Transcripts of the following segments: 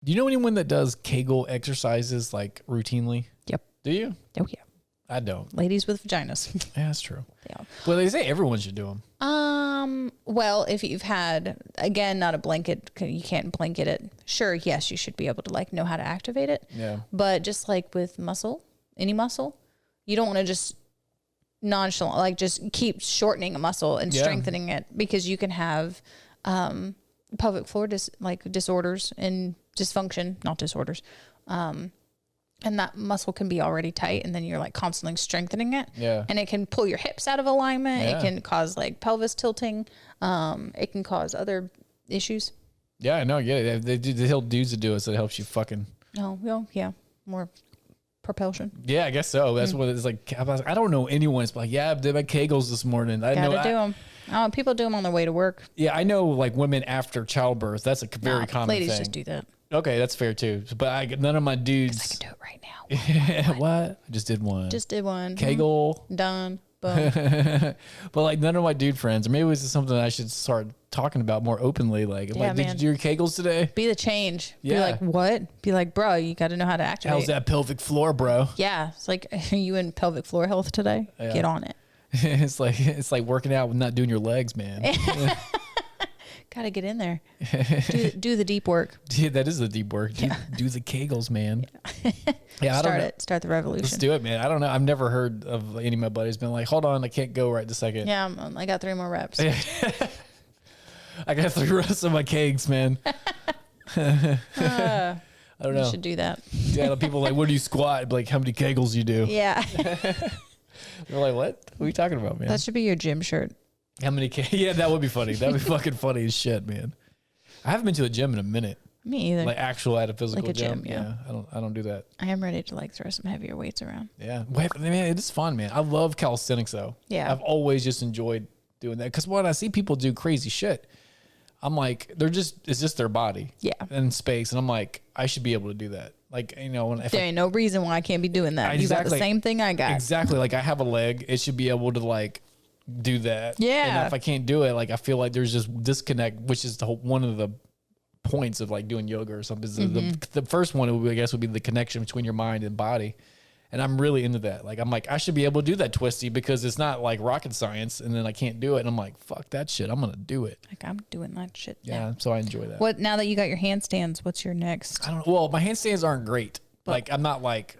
Do you know anyone that does Kegel exercises like routinely? Yep. Do you? Oh yeah. I don't. Ladies with vaginas. Yeah, that's true. Yeah. Well, they say everyone should do them. Well, if you've had, again, not a blanket, you can't blanket it. Sure, yes, you should be able to like know how to activate it. Yeah. But just like with muscle, any muscle, you don't want to just nonchalant, like just keep shortening a muscle and strengthening it, because you can have pelvic floor disorders and dysfunction, not disorders. And that muscle can be already tight, and then you're like constantly strengthening it. Yeah. And it can pull your hips out of alignment. Yeah. It can cause like pelvis tilting. It can cause other issues. Yeah, I know. Yeah, they do the hill dudes that do it, so it helps you fucking. Oh, well, yeah, more propulsion. Yeah, I guess so. That's what it's like. I don't know anyone. It's like, yeah, I did my Kegels this morning. I Gotta know. do them. Oh, people do them on their way to work. Yeah, I know. Like women after childbirth, that's a very common ladies thing. just do that. Okay, that's fair too. But none of my dudes. I can do it right now. What? I just did one. Just did one. Kegel. Done. Boom. But like none of my dude friends, or maybe this is something I should start talking about more openly. Like, Yeah, did you do your Kegels today? Be the change. Yeah. Be like, what? Be like, bro, you got to know how to activate. How's that pelvic floor, bro? Yeah. It's like, are you in pelvic floor health today? Yeah. Get on it. It's like working out with not doing your legs, man. Got to get in there. Do the deep work. Yeah, that is the deep work. Do the Kegels, man. Yeah, I don't know. Start the revolution. Let's do it, man. I don't know. I've never heard of any of my buddies been like, hold on, I can't go right this second. Yeah, I got 3 more reps. I got 3 reps of my kegs, man. I don't know. You should do that. Yeah, people are like, what do you squat? I'd be like, how many Kegels you do? Yeah. They're like, what? What are you talking about, man? That should be your gym shirt. How many Yeah, that would be funny. That'd be fucking funny as shit, man. I haven't been to a gym in a minute. Me either. Like actual at a physical Like a gym. gym, yeah. I don't do that. I am ready to like throw some heavier weights around. Yeah. Wait, man, it is fun, man. I love calisthenics though. Yeah. I've always just enjoyed doing that. Cause when I see people do crazy shit, I'm like, it's just their body. Yeah. And space. And I'm like, I should be able to do that. Like, you know, There ain't no reason why I can't be doing that. You got the same thing I got. Exactly. Like I have a leg. It should be able to like do that. Yeah. And if I can't do it, like I feel like there's just disconnect, which is one of the points of like doing yoga or something. The first one, I guess, would be the connection between your mind and body. And I'm really into that. Like, I'm like, I should be able to do that twisty because it's not like rocket science. And then I can't do it. And I'm like, fuck that shit. I'm going to do it. Like I'm doing that shit. Yeah. So I enjoy that. What, now that you got your handstands, what's your next? I don't know. Well, my handstands aren't great. Like, I'm not like.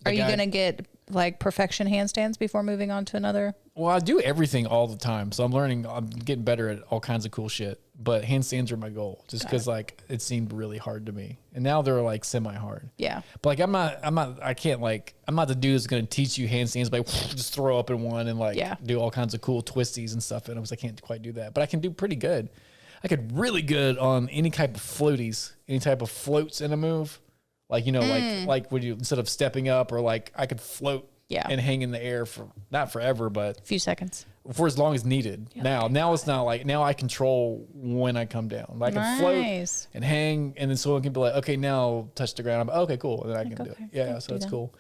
Are you going to get like perfection handstands before moving on to another? Well, I do everything all the time. So I'm getting better at all kinds of cool shit. But handstands are my goal just because like it seemed really hard to me. And now they're like semi-hard. Yeah. But like I'm not the dude that's going to teach you handstands, but just throw up in one and like do all kinds of cool twisties and stuff. And I can't quite do that, but I can do pretty good. I could really good on any type of floaties, any type of floats in a move. Like, you know, like when you, instead of stepping up or like I could float and hang in the air for not forever, but a few seconds for as long as needed. Now it's not like, now I control when I come down. Like I can float and hang, and then someone can be like, okay, now touch the ground. I'm like, okay, cool. And then I can do it. Yeah. So it's cool.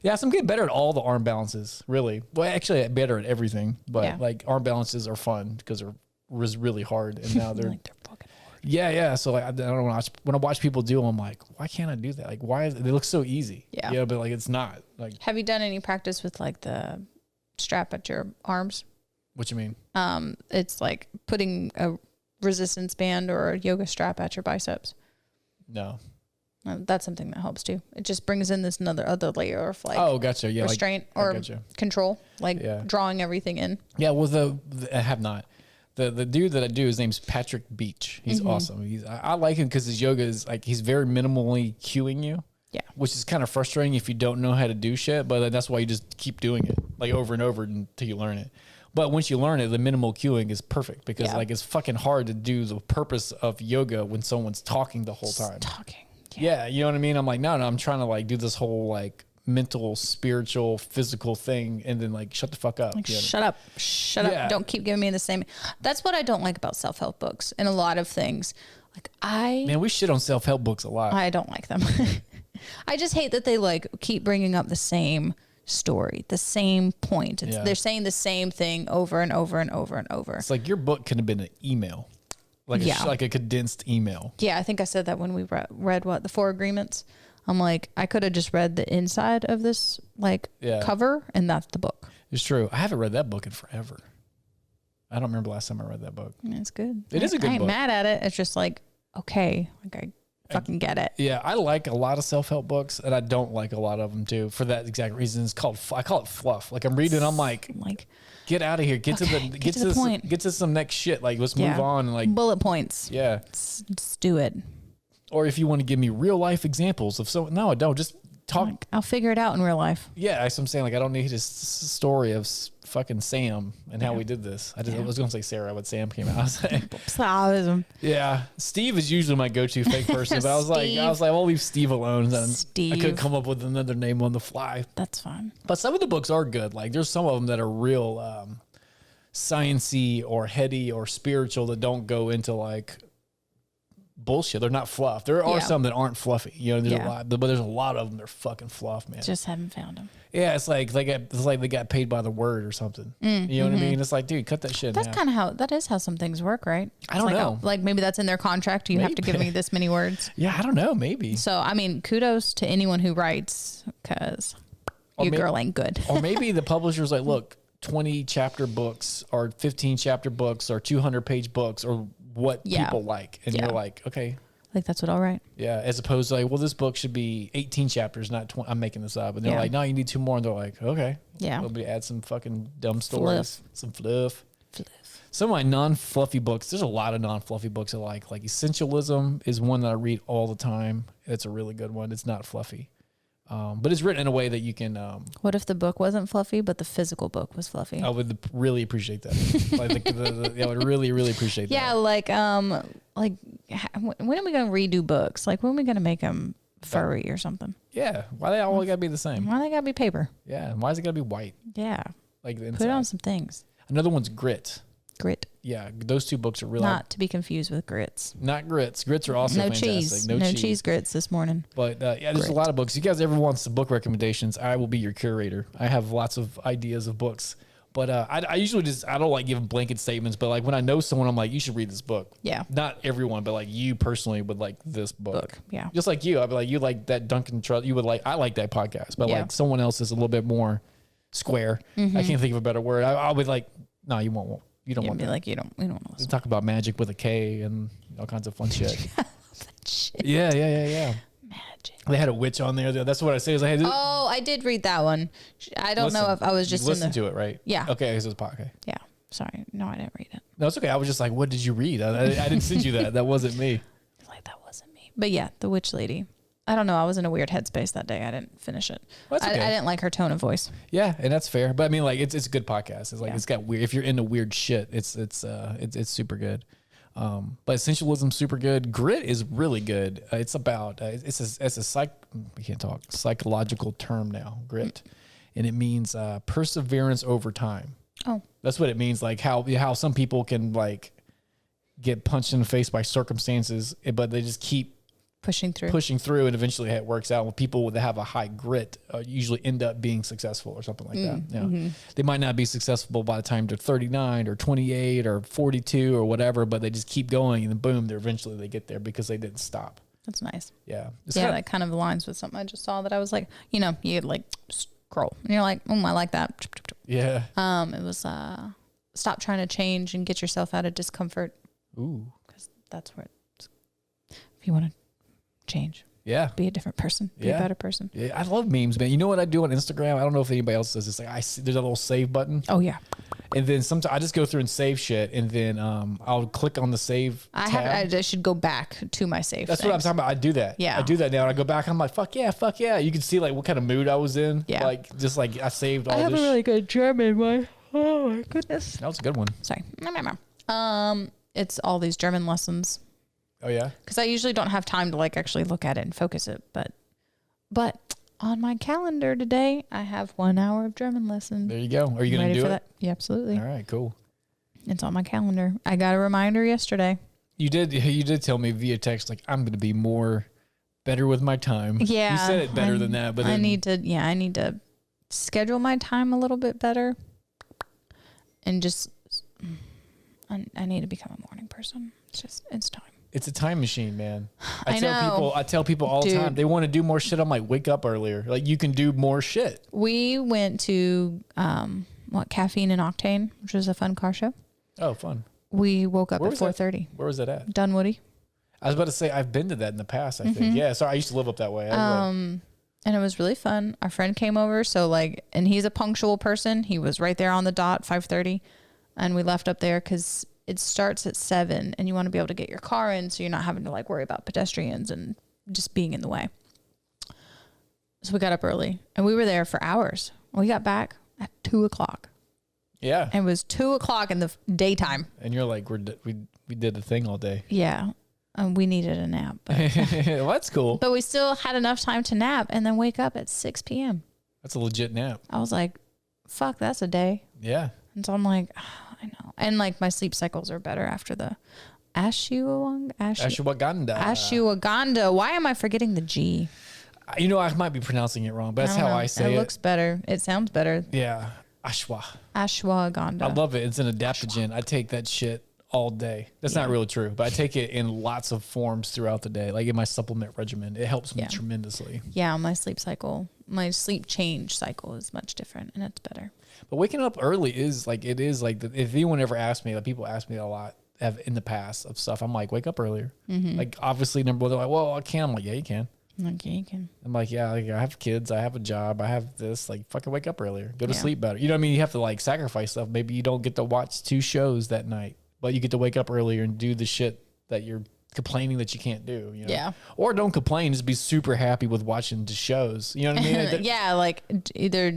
Yeah. So I'm getting better at all the arm balances, really. Well, actually better at everything, but like arm balances are fun because they're really hard. And now they're, like they're fucking hard. Yeah. So like, I don't know, when I watch people do them, I'm like, why can't I do that? Like, why they look so easy? Yeah. But like, it's not like. Have you done any practice with like the strap at your arms? What you mean? It's like putting a resistance band or a yoga strap at your biceps. No. That's something that helps too. It just brings in this other layer of like gotcha. Yeah, restraint or control, like drawing everything in. Yeah, well, I have not. The dude that I do, his name's Patrick Beach. He's awesome. I like him because his yoga is like, he's very minimally cueing you. Yeah. Which is kind of frustrating if you don't know how to do shit, but that's why you just keep doing it like over and over until you learn it. But once you learn it, the minimal cueing is perfect because like it's fucking hard to do the purpose of yoga when someone's talking the whole time. Yeah, you know what I mean? I'm like, no, I'm trying to like do this whole like mental, spiritual, physical thing and then like shut the fuck up. Like, shut up. Don't keep giving me the same. That's what I don't like about self-help books and a lot of things. Like man, we shit on self-help books a lot. I don't like them. I just hate that they like keep bringing up the same story, the same point. They're saying the same thing over and over and over and over. It's like your book could have been an email. like a condensed email. Yeah, I think I said that when we read the 4 agreements. I'm like, I could have just read the inside of this cover, and that's the book. It's true. I haven't read that book in forever. I don't remember last time I read that book. It's good. It is a good book. I ain't mad at it. It's just like, okay, I fucking get it. Yeah, I like a lot of self-help books, and I don't like a lot of them too for that exact reason. I call it fluff. Like I'm reading, I'm like get out of here. Get to the point. Get to some next shit. Like let's move on. And like bullet points. Yeah, let's do it. Or if you want to give me real life examples of no, I don't. Just talk. Like, I'll figure it out in real life. Yeah, that's what I'm saying. Like I don't need this story of fucking Sam and how we did this. I was going to say Sarah, but Sam came out. I was like, yeah, Steve is usually my go-to fake person, but I was like, I'll leave Steve alone. Steve. I couldn't come up with another name on the fly. That's fine. But some of the books are good. Like there's some of them that are real sciencey or heady or spiritual that don't go into like bullshit. They're not fluff. There are some that aren't fluffy. You know, there's a lot, but there's a lot of them that are fucking fluff, man. Just haven't found them. Yeah, it's like they got paid by the word or something. You know what I mean? It's like, dude, cut that shit. That's kind of that is how some things work, right? I don't know. Like maybe that's in their contract. You have to give me this many words. Yeah, I don't know. Maybe. So I mean, kudos to anyone who writes, because your girl ain't good. Or maybe the publisher's like, look, 20 chapter books or 15 chapter books or 200 page books or what people like, and you're like, okay. Like that's what I'll write. Yeah, as opposed to like, well, this book should be 18 chapters, not 20. I'm making this up. And they're like, no, you need 2 more. And they're like, okay. Yeah. We'll add some fucking dumb stories. Some fluff. Some of my non-fluffy books, there's a lot of non-fluffy books I like. Like Essentialism is one that I read all the time. It's a really good one. It's not fluffy. But it's written in a way that you can... what if the book wasn't fluffy, but the physical book was fluffy? I would really appreciate that. I would really, really appreciate that. Yeah, like when are we going to redo books? Like, when are we going to make them furry or something? Yeah. Why they all got to be the same? Why they got to be paper? Yeah. Why is it got to be white? Yeah. Like the inside. Put it on some things. Another one's Grit. Grit. Yeah. Those 2 books are really... Not to be confused with Grits. Not Grits. Grits are also fantastic. Cheese. No cheese grits this morning. But there's a lot of books. You guys ever want some book recommendations, I will be your curator. I have lots of ideas of books. But I usually I don't like giving blanket statements, but like when I know someone, I'm like, you should read this book. Yeah. Not everyone, but like you personally would like this book. Yeah. Just like you. I'd be like, you like that Duncan Trust. You would like, I like that podcast, but like someone else is a little bit more square. I can't think of a better word. I'll be like, no, you won't. You don't want to. Like, we don't want to talk about magic with a K and all kinds of fun shit. Shit. Yeah. Magic. They had a witch on there. That's what I say. I did read that one. I don't know if I was just listen to it, right? Yeah. Okay, this is a podcast. Yeah. Sorry. No, I didn't read it. No, it's okay. I was just like, what did you read? I didn't send you that. That wasn't me. Like, that wasn't me. But yeah, the witch lady. I don't know. I was in a weird headspace that day. I didn't finish it. Well, okay. I didn't like her tone of voice. Yeah, and that's fair. But I mean, like, it's a good podcast. It's like it's got weird. If you're into weird shit, it's super good. But Essentialism's super good. Grit is really good. It's about we can't talk psychological term now. Grit, and it means perseverance over time. Oh, that's what it means. Like how some people can like get punched in the face by circumstances, but they just keep pushing through, and eventually it works out. When people that have a high grit usually end up being successful or something like that. You know, they might not be successful by the time they're 39 or 28 or 42 or whatever, but they just keep going, and then boom, eventually they get there because they didn't stop. That's nice. Yeah. That kind of aligns with something I just saw that I was like, you like scroll and you're like, I like that. Yeah. It was stop trying to change and get yourself out of discomfort. Ooh. Because that's where if you want to change. Yeah. Be a different person. Be a better person. Yeah. I love memes, man. You know what I do on Instagram? I don't know if anybody else does this. Like there's a little save button. Oh yeah. And then sometimes I just go through and save shit, and then I'll click on the save tab. I should go back to my save. That's what I'm talking about. I do that. Yeah. I do that now. And I go back. I'm like, fuck yeah. You can see like what kind of mood I was in. Yeah. Like just like I saved all this. I have a really good German one. Oh my goodness. That was a good one. Sorry. It's all these German lessons. Oh yeah. Because I usually don't have time to like actually look at it and focus it, but on my calendar today, I have 1 hour of German lesson. There you go. Are you going to do it? That? Yeah, absolutely. All right, cool. It's on my calendar. I got a reminder yesterday. You did tell me via text, like, I'm going to be better with my time. Yeah. You said it better than that, but I need to schedule my time a little bit better, and just, I need to become a morning person. It's time. It's a time machine, man. I tell people all the time, they want to do more shit. I'm like, wake up earlier. Like, you can do more shit. We went to, Caffeine and Octane, which was a fun car show. Oh, fun. We woke up at 4:30. Where was that at? Dunwoody. I was about to say, I've been to that in the past, I think. Yeah, sorry, I used to live up that way. And it was really fun. Our friend came over, and he's a punctual person. He was right there on the dot, 5:30. And we left up there because it starts at 7 and you want to be able to get your car in so you're not having to like worry about pedestrians and just being in the way. So we got up early and we were there for hours. We got back at 2:00. Yeah. And it was 2:00 in the daytime. And you're like, we did the thing all day. Yeah. And we needed a nap. But, well, that's cool. But we still had enough time to nap and then wake up at 6 p.m. That's a legit nap. I was like, fuck, that's a day. Yeah. And so I'm like, oh, I know. And like my sleep cycles are better after the ashwagandha. Why am I forgetting the G? I might be pronouncing it wrong, but that's how I say it. It looks better. It sounds better. Yeah. Ashwagandha. I love it. It's an adaptogen. I take that shit all day. That's not really true, but I take it in lots of forms throughout the day, like in my supplement regimen. It helps me tremendously. Yeah, my sleep change cycle is much different and it's better. But waking up early is like, if anyone ever asked me, like people ask me a lot in the past of stuff, I'm like, wake up earlier. Like obviously number one, they're like, well, I can. I'm like, yeah, you can. Okay, you can. I'm like, yeah, like I have kids, I have a job, I have this, like fucking wake up earlier, go to sleep better. You know what I mean? You have to like sacrifice stuff. Maybe you don't get to watch 2 shows that night, but you get to wake up earlier and do the shit that you're complaining that you can't do, you know? Yeah. Or don't complain, just be super happy with watching the shows. You know what I mean? Yeah, like either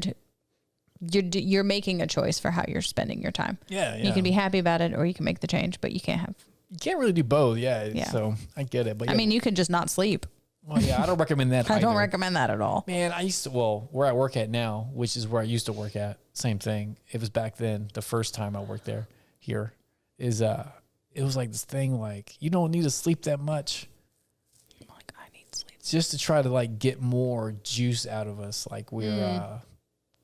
you're making a choice for how you're spending your time. Yeah. You can be happy about it or you can make the change, but you can't really do both. Yeah. So I get it. But I mean, you can just not sleep. Well, yeah, I don't recommend that. I don't recommend that at all. Man, where I work at now, which is where I used to work at, same thing. It was back then, the first time I worked there, it was like this thing, like, you don't need to sleep that much. I'm like, I need sleep. Just to try to like get more juice out of us. Like we're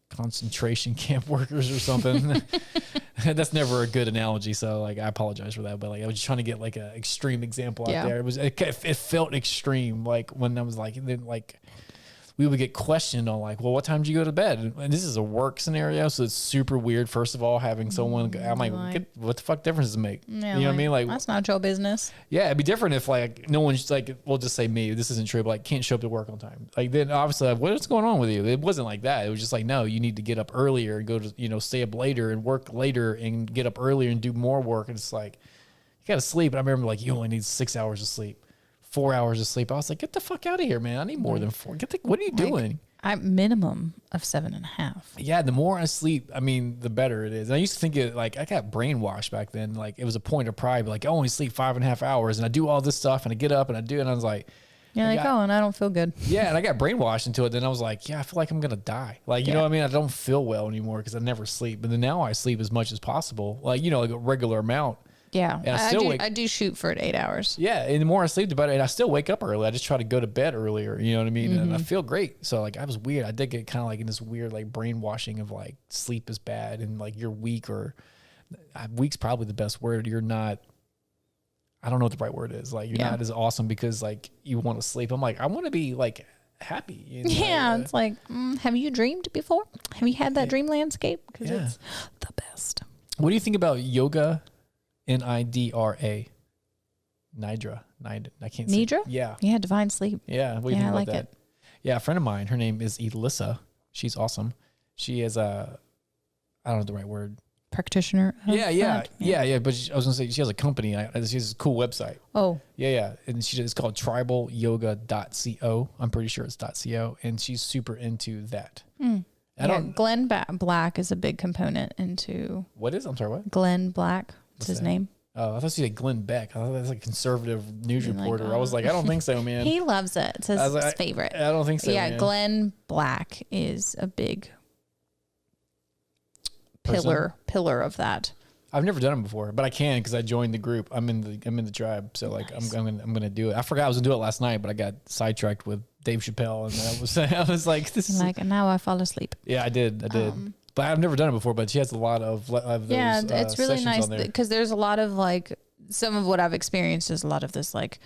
concentration camp workers or something. That's never a good analogy, so like I apologize for that, but like I was just trying to get like an extreme example out there. It felt extreme, like when I was like, and then like we would get questioned on like, well, what time did you go to bed? And this is a work scenario, so it's super weird. First of all, having someone, I'm like, what the fuck difference does it make? Yeah, you know what I mean? Like, that's not your business. Yeah, it'd be different if like no one's like, we'll just say me, this isn't true, but like can't show up to work on time. Like then obviously, like, what's going on with you? It wasn't like that. It was just like, no, you need to get up earlier and go to, stay up later and work later and get up earlier and do more work. And it's like, you got to sleep. And I remember like, you only need 6 hours of sleep, 4 hours of sleep. I was like, get the fuck out of here, man. I need more than 4. What are you doing? Minimum of 7.5. Yeah, the more I sleep, I mean, the better it is. And I used to think it like I got brainwashed back then. Like it was a point of pride, like I only sleep 5.5 hours, and I do all this stuff, and I get up and I do, and I was like, and I don't feel good. Yeah, and I got brainwashed into it. Then I was like, yeah, I feel like I'm gonna die. Like you know what I mean? I don't feel well anymore because I never sleep. But then now I sleep as much as possible, like like a regular amount. Yeah, and I do shoot for 8 hours. Yeah, and the more I sleep, the better. And I still wake up early. I just try to go to bed earlier. You know what I mean? And I feel great. So like I was weird. I did get kind of like in this weird like brainwashing of like sleep is bad and like you're weak, or weak's probably the best word. You're not. I don't know what the right word is. Like you're not as awesome because like you want to sleep. I'm like I want to be like happy. Yeah, it's like have you dreamed before? Have you had that dream landscape? Because it's the best. What do you think about yoga? Nidra. Nidra. I can't say. Nidra? Yeah. Yeah, divine sleep. Yeah. What do you think about that? Yeah, a friend of mine, her name is Elissa. She's awesome. She is I don't know the right word. Practitioner. Yeah. But I was gonna say she has a company. She has a cool website. Oh. Yeah. And it's called tribalyoga.co. I'm pretty sure it's .co. And she's super into that. Glenn Black is a big component into. What is? I'm sorry. What? Glenn Black. What's his name? Oh, I thought you said Glenn Beck. I thought that's like a conservative news reporter. I was like, I don't think so, man. He loves it. It's his favorite. I don't think so. Yeah, man. Glenn Black is a big pillar of that. I've never done it before, but I can because I joined the group. I'm in the tribe, so like nice. I'm gonna do it. I forgot I was gonna do it last night, but I got sidetracked with Dave Chappelle, and I was like, this is like, and now I fall asleep. Yeah, I did. But I've never done it before. But she has a lot of those. Yeah, it's really nice because there's a lot of like some of what I've experienced is a lot of this like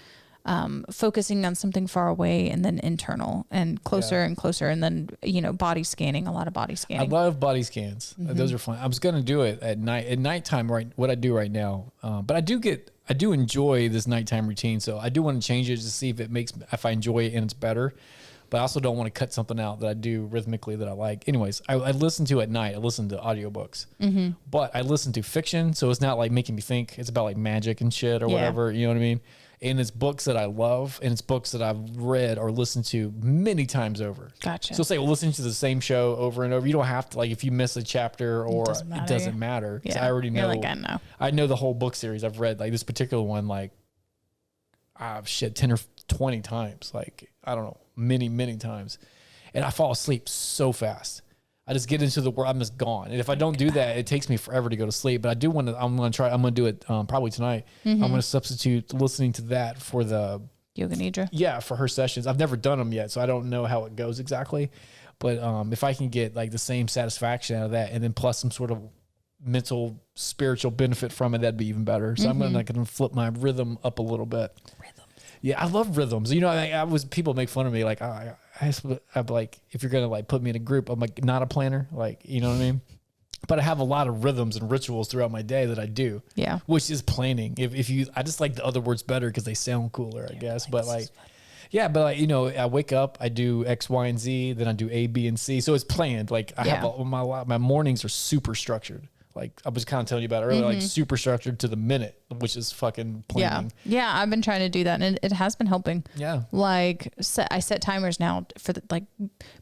focusing on something far away and then internal and closer and closer. And then, you know, body scanning, a lot of body scanning. I love body scans. Those are fun. I was going to do it at nighttime, right? What I do right now. But I do enjoy this nighttime routine. So I do want to change it to see if I enjoy it and it's better. But I also don't want to cut something out that I do rhythmically that I like. Anyways, I listen to at night. I listen to audiobooks. But I listen to fiction. So it's not like making me think. It's about like magic and shit or whatever. You know what I mean? And it's books that I love, and it's books that I've read or listened to many times over. Gotcha. So say, listening to the same show over and over. You don't have to, like, if you miss a chapter or it doesn't matter. Yeah. I already know. You're like, I know. I know the whole book series. I've read, like, this particular one, like, 10 or 20 times. Like, I don't know, many times. And I fall asleep so fast. I just get into the world. I'm just gone. And if I don't do that, it takes me forever to go to sleep. But I do want to. I'm going to do it probably tonight. I'm going to substitute listening to that for the Yoga Nidra. Yeah, for her sessions. I've never done them yet, so I don't know how it goes exactly. But if I can get like the same satisfaction out of that, and then plus some sort of mental, spiritual benefit from it, that'd be even better. So I'm going to flip my rhythm up a little bit. Yeah, I love rhythms. You know, people make fun of me like, I'm like, if you're gonna like put me in a group, I'm like not a planner, like, you know what I mean? But I have a lot of rhythms and rituals throughout my day that I do. Yeah, which is planning. I just like the other words better because they sound cooler, I guess. But like, yeah, but like, you know, I wake up, I do X, Y, and Z, then I do A, B, and C. So it's planned. Like I have my mornings are super structured. Like I was kind of telling you about earlier, like super structured to the minute, which is fucking planning. Yeah, I've been trying to do that, and it has been helping. Yeah, like I set timers now for like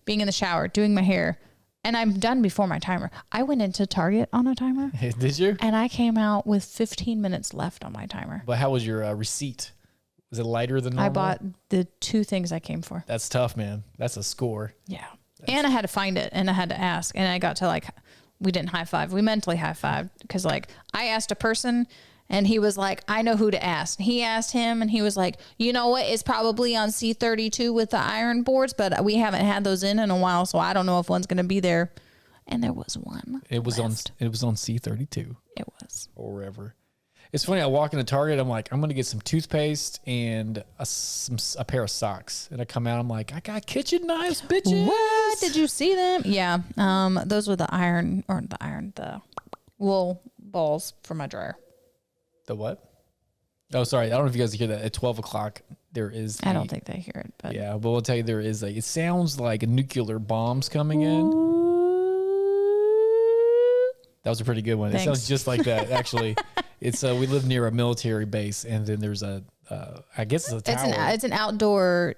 being in the shower, doing my hair, and I'm done before my timer. I went into Target on a timer. Did you? And I came out with 15 minutes left on my timer. But how was your receipt? Was it lighter than normal? I bought the 2 things I came for. That's tough, man. That's a score. Yeah, and I had to find it, and I had to ask, and I got to like. We didn't high five. We mentally high fived because like I asked a person and he was like, I know who to ask. He asked him and he was like, you know what? It's probably on C32 with the iron boards, but we haven't had those in a while. So I don't know if one's going to be there. And there was one. It was on C32. It was. Or wherever. It's funny. I walk into Target. I'm like, I'm going to get some toothpaste and a pair of socks. And I come out. I'm like, I got kitchen knives, bitches. What? Did you see them? Yeah. Those were the wool balls for my dryer. The what? Oh, sorry. I don't know if you guys hear that. At 12 o'clock, there is. I don't think they hear it. But yeah, but we'll tell you there is it sounds like nuclear bombs coming in. That was a pretty good one. Thanks. It sounds just like that, actually. It's we live near a military base, and then there's I guess it's a tower. It's an outdoor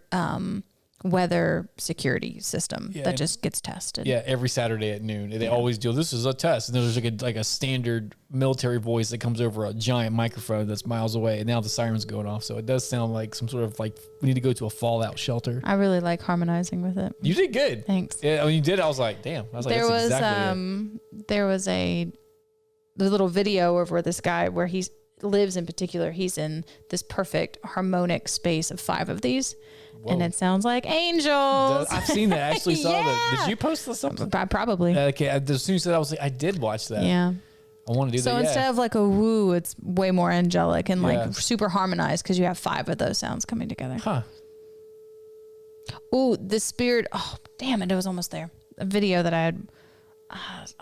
weather security system that just gets tested. Yeah, every Saturday at noon. They always do. This is a test, and there's like a standard military voice that comes over a giant microphone that's miles away, and now the siren's going off. So it does sound like some sort of like we need to go to a fallout shelter. I really like harmonizing with it. You did good. Thanks. Yeah, when you did, I was like, damn. I was like, there was a little video of where this guy where he lives in particular, he's in this perfect harmonic space of 5 of these. Whoa. And it sounds like angels. I've seen that. I actually saw that. Did you post something? Probably. Okay. As soon as you said, I was like, I did watch that. Yeah. I want to do that. So instead of like a woo, it's way more angelic and like super harmonized because you have 5 of those sounds coming together. Huh. Ooh, the spirit. Oh, damn it. It was almost there. A video that I had.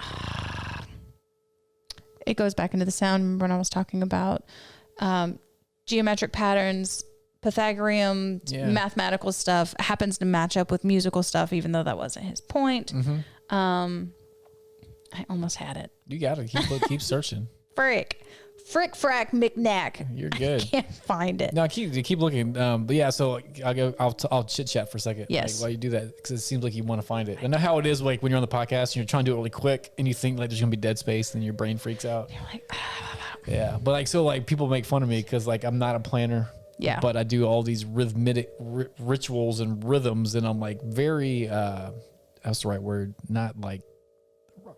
It goes back into the sound. Remember when I was talking about geometric patterns, Pythagorean, mathematical stuff happens to match up with musical stuff, even though that wasn't his point. I almost had it. You got to keep searching. Frick, frack, McKnack. You're good. I can't find it. No, keep looking. But yeah, so I'll chit chat for a second. Yes. While you do that, because it seems like you want to find it. I know how it is. Like when you're on the podcast and you're trying to do it really quick, and you think like there's gonna be dead space, and your brain freaks out. You're like, yeah. But like so, like people make fun of me because like I'm not a planner. Yeah. But I do all these rhythmic rituals and rhythms, and I'm like very that's the right word, not like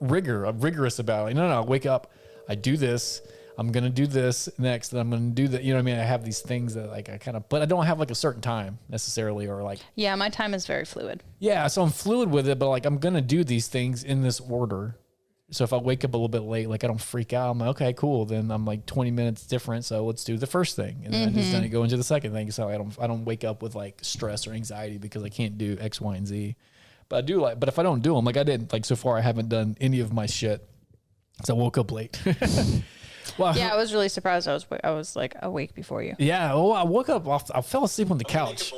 rigorous about it. Like, no, I wake up, I do this. I'm going to do this next, and I'm going to do that. You know what I mean? I have these things that like I kind of, but I don't have like a certain time necessarily or like. Yeah, my time is very fluid. Yeah, so I'm fluid with it, but like I'm going to do these things in this order. So if I wake up a little bit late, like I don't freak out. I'm like, okay, cool. Then I'm like 20 minutes different. So let's do the first thing. And then I just then go into the second thing. So I don't wake up with like stress or anxiety because I can't do X, Y, and Z. But I do but if I don't do them, like I didn't, like so far I haven't done any of my shit. So I woke up late. Well, yeah, I was really surprised. I was like awake before you. Yeah. Well, I woke up, I fell asleep on the couch.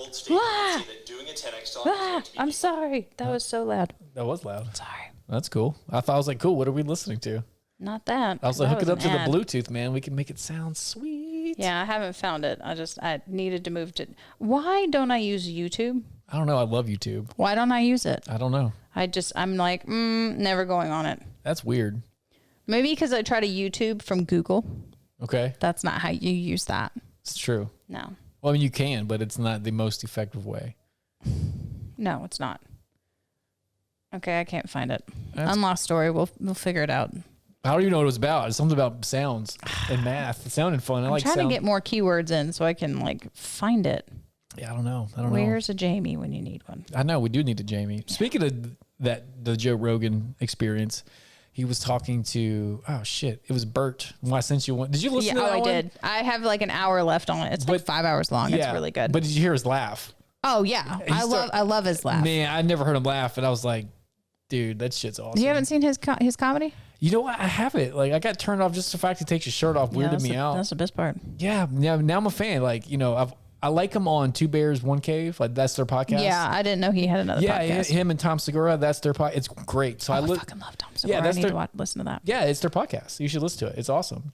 I'm sorry. That was so loud. That was loud. Sorry. That's cool. I thought I was like, cool. What are we listening to? Not that. I was like, hook it up to the Bluetooth, man. We can make it sound sweet. Yeah, I haven't found it. I needed to move to. Why don't I use YouTube? I don't know. I love YouTube. Why don't I use it? I don't know. I'm like, never going on it. That's weird. Maybe because I try to YouTube from Google. Okay. That's not how you use that. It's true. No. Well, I mean, you can, but it's not the most effective way. No, it's not. Okay, I can't find it. Unlocked story. We'll figure it out. I don't even know what it was about. It's something about sounds and math. It sounded fun. I'm trying to get more keywords in so I can like find it. Yeah, I don't know. Where's a Jamie when you need one? I know we do need a Jamie. Yeah. Speaking of the Joe Rogan experience, he was talking to it was Bert. When I sent you one, did you listen to that one? I did. I have like an hour left on it. It's like 5 hours long. Yeah, it's really good. But did you hear his laugh? Oh yeah, I love his laugh. Man, I never heard him laugh, and I was like, dude, that shit's awesome. You haven't seen his comedy? You know what? I haven't. Like, I got turned off just the fact he takes his shirt off weirded me out. That's the best part. Yeah. Now I'm a fan. Like, you know, I like him on Two Bears, One Cave. Like, that's their podcast. Yeah, I didn't know he had another podcast. Yeah, him and Tom Segura, that's their podcast. It's great. So I fucking love Tom Segura. Yeah, I need to listen to that. Yeah, it's their podcast. You should listen to it. It's awesome.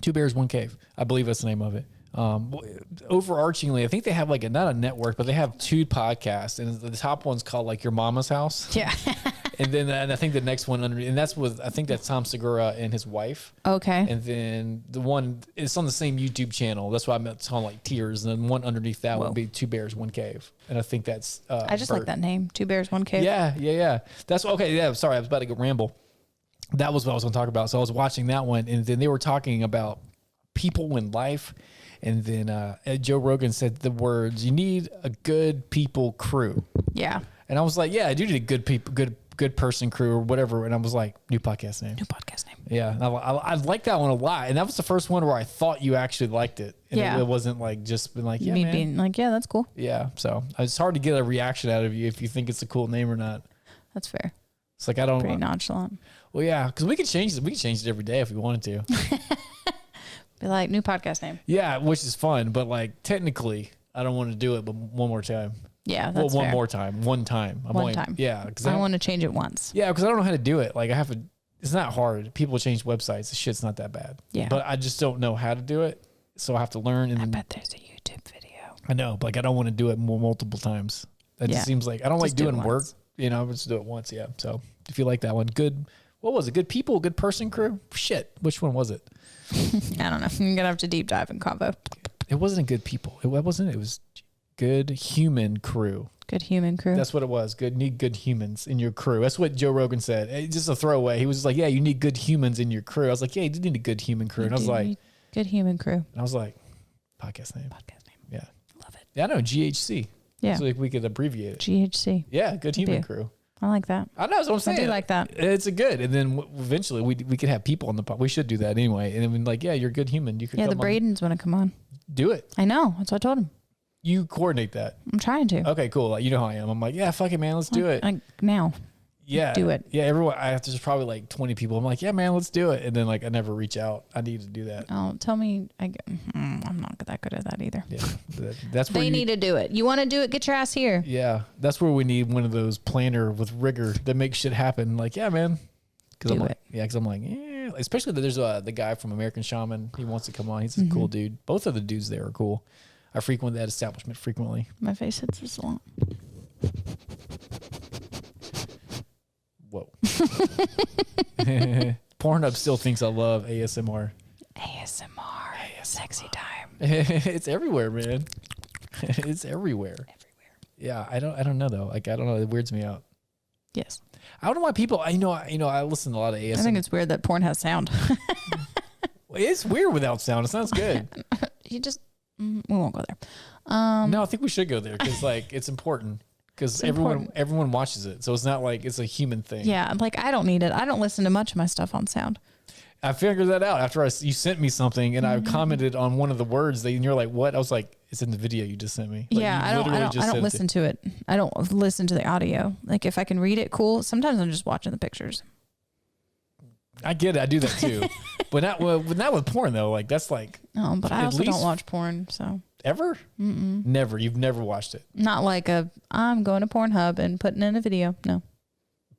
Two Bears, One Cave. I believe that's the name of it. Overarchingly, I think they have like not a network, but they have 2 podcasts, and the top one's called like Your Mama's House. Yeah. And I think the next one and that's I think that's Tom Segura and his wife. Okay. And then the one it's on the same YouTube channel. That's why it's on like tiers. And then one underneath that would be Two Bears, One Cave. And I think that's I just like that name. Two Bears, One Cave. Yeah. That's okay. Yeah. Sorry, I was about to go ramble. That was what I was going to talk about. So I was watching that one, and then they were talking about people in life. And then Joe Rogan said the words, "You need a good people crew." Yeah. And I was like, "Yeah, I do need a good person crew or whatever." And I was like, "New podcast name." Yeah, and I like that one a lot. And that was the first one where I thought you actually liked it. And it wasn't like just been like, yeah, me man. being like, yeah, that's cool. Yeah, so it's hard to get a reaction out of you if you think it's a cool name or not. That's fair. It's like I don't pretty nonchalant. Well, yeah, because we could change it. We could change it every day if we wanted to. Be like, new podcast name. Yeah, which is fun, but like technically, I don't want to do it, but one more time. Yeah, that's one fair. more time. One time. Yeah, because I want to change it once. Yeah, because I don't know how to do it. Like I have to. It's not hard. People change websites. The shit's not that bad. Yeah, but I just don't know how to do it, so I have to learn. And I bet there's a YouTube video. I know, but like I don't want to do it multiple times. That just seems like I don't like doing work. You know, just do it once. Yeah. So if you like that one, good. What was it? Good people, good person crew. Shit, which one was it? I don't know. I'm gonna have to deep dive in combo. It wasn't good people. It wasn't. It was good human crew. Good human crew. That's what it was. Need good humans in your crew. That's what Joe Rogan said. It's just a throwaway. He was just like, yeah, you need good humans in your crew. I was like, yeah, you do need a good human crew. And I was like, good human crew. And I was like, podcast name. Yeah. Love it. Yeah, I know. GHC. Yeah. So like we could abbreviate it. GHC. Yeah, good human crew. I like that. I know. That's what I'm saying. I do like that. It's a good. And then eventually we could have people on the pod. We should do that anyway. And then like, yeah, you're a good human. You could. Yeah, the Bradens want to come on. Do it. I know. That's what I told him. You coordinate that. I'm trying to. Okay, cool. Like, you know how I am. I'm like, yeah, fuck it, man. Let's do it. Like now. Yeah. Do it. Yeah, everyone. There's probably like 20 people. I'm like, yeah, man, let's do it. And then like I never reach out. I need to do that. Oh, tell me. I'm not that good at that either. Yeah, that's where they need to do it. You want to do it? Get your ass here. Yeah, that's where we need one of those planner with rigor that makes shit happen. Like, yeah, man. Do it. Because I'm like, yeah. Especially that there's the guy from American Shaman. He wants to come on. He's a cool dude. Both of the dudes there are cool. I frequent that establishment frequently. My face hits this a lot. Whoa. Pornhub still thinks I love ASMR. Sexy time. It's everywhere, man. It's everywhere. Yeah, I don't know though. Like I don't know. It weirds me out. Yes. I don't know why people. I listen to a lot of ASMR. I think it's weird that porn has sound. It's weird without sound. It sounds good. We won't go there. No, I think we should go there because like it's important. because everyone watches it, so it's not like it's a human thing. Yeah, I'm like, I don't need it. I don't listen to much of my stuff on sound. I figured that out after you sent me something, and I commented on one of the words, and you're like, "What?" I was like, "It's in the video you just sent me." Like, yeah, I don't listen to it. I don't listen to the audio. Like if I can read it, cool. Sometimes I'm just watching the pictures. I get it. I do that too, but not with porn though. Like that's like. No, but I also don't watch porn. So ever? Mm-mm. Never. You've never watched it. Not like I'm going to Pornhub and putting in a video. No.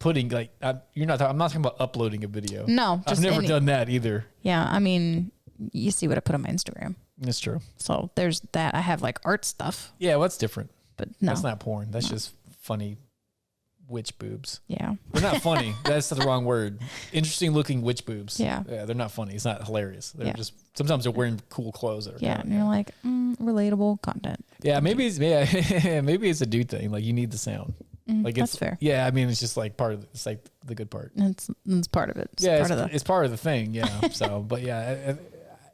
Putting like you're not. I'm not talking about uploading a video. No, I've never done that either. Yeah, I mean, you see what I put on my Instagram. That's true. So there's that. I have like art stuff. Yeah, well, that's different. But no, that's not porn. That's just funny witch boobs. Yeah, they're not funny. That's the wrong word. Interesting looking witch boobs. Yeah, they're not funny. It's not hilarious. They're just sometimes they're wearing cool clothes. That are and you're like relatable content. Yeah, maybe it's a dude thing. Like you need the sound. Like that's fair. Yeah, I mean it's just like part of it's like the good part. It's part of it. It's part of the thing. Yeah. So, but yeah,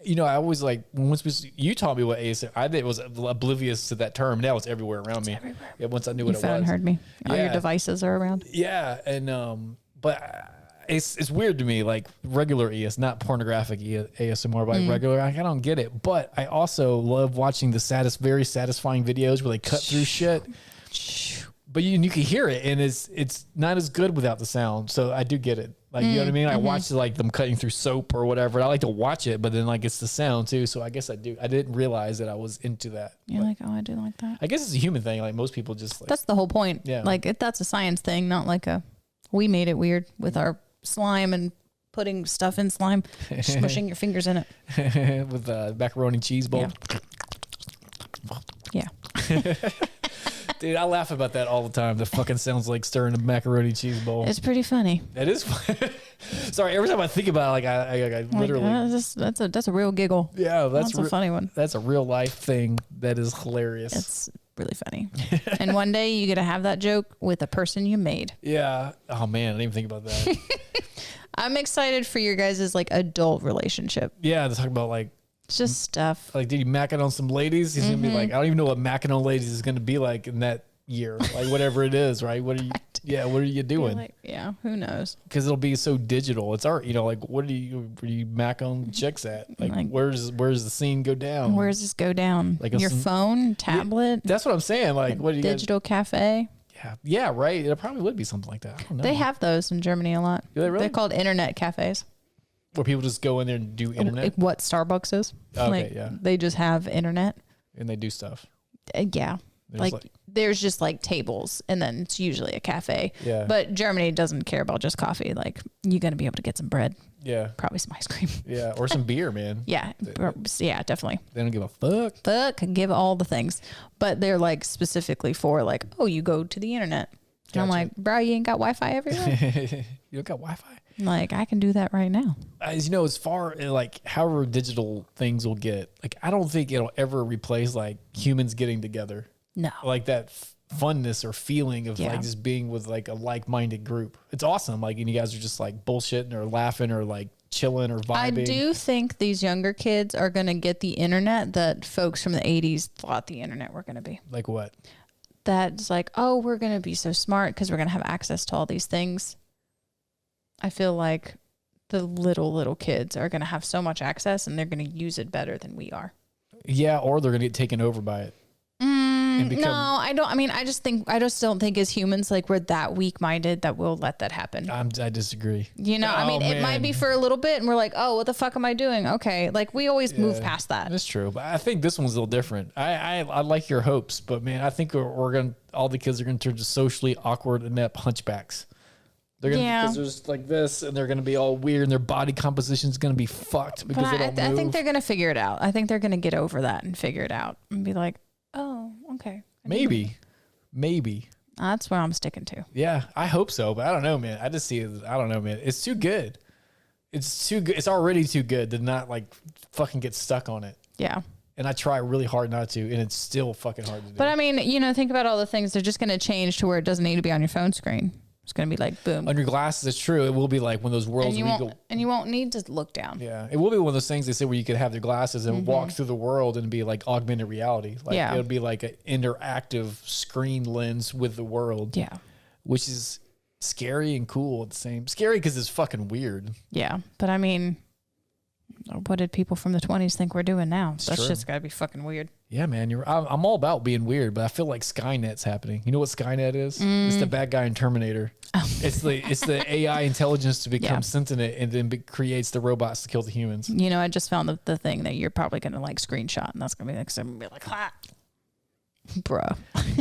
I always like once you taught me what ASMR, was oblivious to that term. Now it's everywhere around me. Everywhere. Yeah, once I knew what it was. You found and heard me. All your devices are around. Yeah, and but it's weird to me, like regular not pornographic ASMR, but regular. I don't get it. But I also love watching the very satisfying videos where they cut through shit. But you can hear it, and it's not as good without the sound. So I do get it. Like, you know what I mean? I watch like them cutting through soap or whatever. I like to watch it, but then like it's the sound too. So I guess I do. I didn't realize that I was into that. You're like, oh, I do like that. I guess it's a human thing. Like most people just like. That's the whole point. Yeah. Like that's a science thing, not like we made it weird with our slime and putting stuff in slime, smushing your fingers in it. With macaroni cheese bowl. Yeah. Dude, I laugh about that all the time. That fucking sounds like stirring a macaroni cheese bowl. It's pretty funny. It is. Sorry, every time I think about it, like I literally. That's a real giggle. Yeah, that's a funny one. That's a real life thing that is hilarious. It's really funny. And one day you get to have that joke with a person you made. Yeah. Oh man, I didn't even think about that. I'm excited for your guys' like adult relationship. Yeah, to talk about like. Just stuff. Like, did you mac it on some ladies? He's gonna be like, I don't even know what macking on ladies is gonna be like in that year. Like whatever it is, right? What are you? Yeah, what are you doing? Like, yeah, who knows? Because it'll be so digital. It's art. Like where do you mac on chicks at? Like where's the scene go down? Where does this go down? Like your phone, tablet. Yeah, that's what I'm saying. Like what do you? Digital cafe. Yeah, right. It probably would be something like that. I don't know. They have those in Germany a lot. Do they really? They're called internet cafes. Where people just go in there and do internet? What Starbucks is. Okay, yeah. They just have internet. And they do stuff. Yeah. There's just like tables, and then it's usually a cafe. Yeah. But Germany doesn't care about just coffee. Like, you're going to be able to get some bread. Yeah. Probably some ice cream. Yeah. Or some beer, man. Yeah. Yeah, definitely. They don't give a fuck. Give all the things. But they're like specifically for like, oh, you go to the internet. And gotcha. I'm like, bro, you ain't got Wi-Fi everywhere? You don't got Wi-Fi? Like, I can do that right now. As you know, as far like however digital things will get, like I don't think it'll ever replace like humans getting together. No. Like that funness or feeling of like just being with like a like-minded group. It's awesome. Like, and you guys are just like bullshitting or laughing or like chilling or vibing. I do think these younger kids are going to get the internet that folks from the 80s thought the internet were going to be. Like what? That's like, oh, we're going to be so smart because we're going to have access to all these things. I feel like the little kids are going to have so much access and they're going to use it better than we are. Yeah, or they're going to get taken over by it. No, I don't. I mean, I just don't think as humans, like we're that weak-minded that we'll let that happen. I disagree. You know, I mean, it might be for a little bit and we're like, oh, what the fuck am I doing? Okay. Like we always move past that. That's true. But I think this one's a little different. I like your hopes, but man, I think all the kids are going to turn to socially awkward, inept hunchbacks. They're gonna, because they're just like this, and they're going to be all weird, and their body composition is going to be fucked because they don't move. I think they're going to figure it out. I think they're going to get over that and figure it out and be like, oh, okay. Maybe. That's what I'm sticking to. Yeah, I hope so, but I don't know, man. I just see it. I don't know, man. It's too good. It's too good. It's already too good to not like fucking get stuck on it. Yeah. And I try really hard not to, and it's still fucking hard to do. But I mean, you know, think about all the things. They're just going to change to where it doesn't need to be on your phone screen. It's going to be like, boom. On your glasses, it's true. It will be like one of those worlds and you won't need to look down. Yeah. It will be one of those things they say where you could have their glasses and walk through the world and be like augmented reality. Like it'll be like an interactive screen lens with the world. Yeah. Which is scary and cool at the same. Scary because it's fucking weird. Yeah. But I mean, what did people from the 20s think we're doing now? That's just got to be fucking weird. Yeah, man. I'm all about being weird, but I feel like Skynet's happening. You know what Skynet is? It's the bad guy in Terminator. Oh. It's the AI intelligence to become sentient and then creates the robots to kill the humans. You know, I just found the thing that you're probably going to like screenshot, and that's going to be like, something be like, ha. Bruh.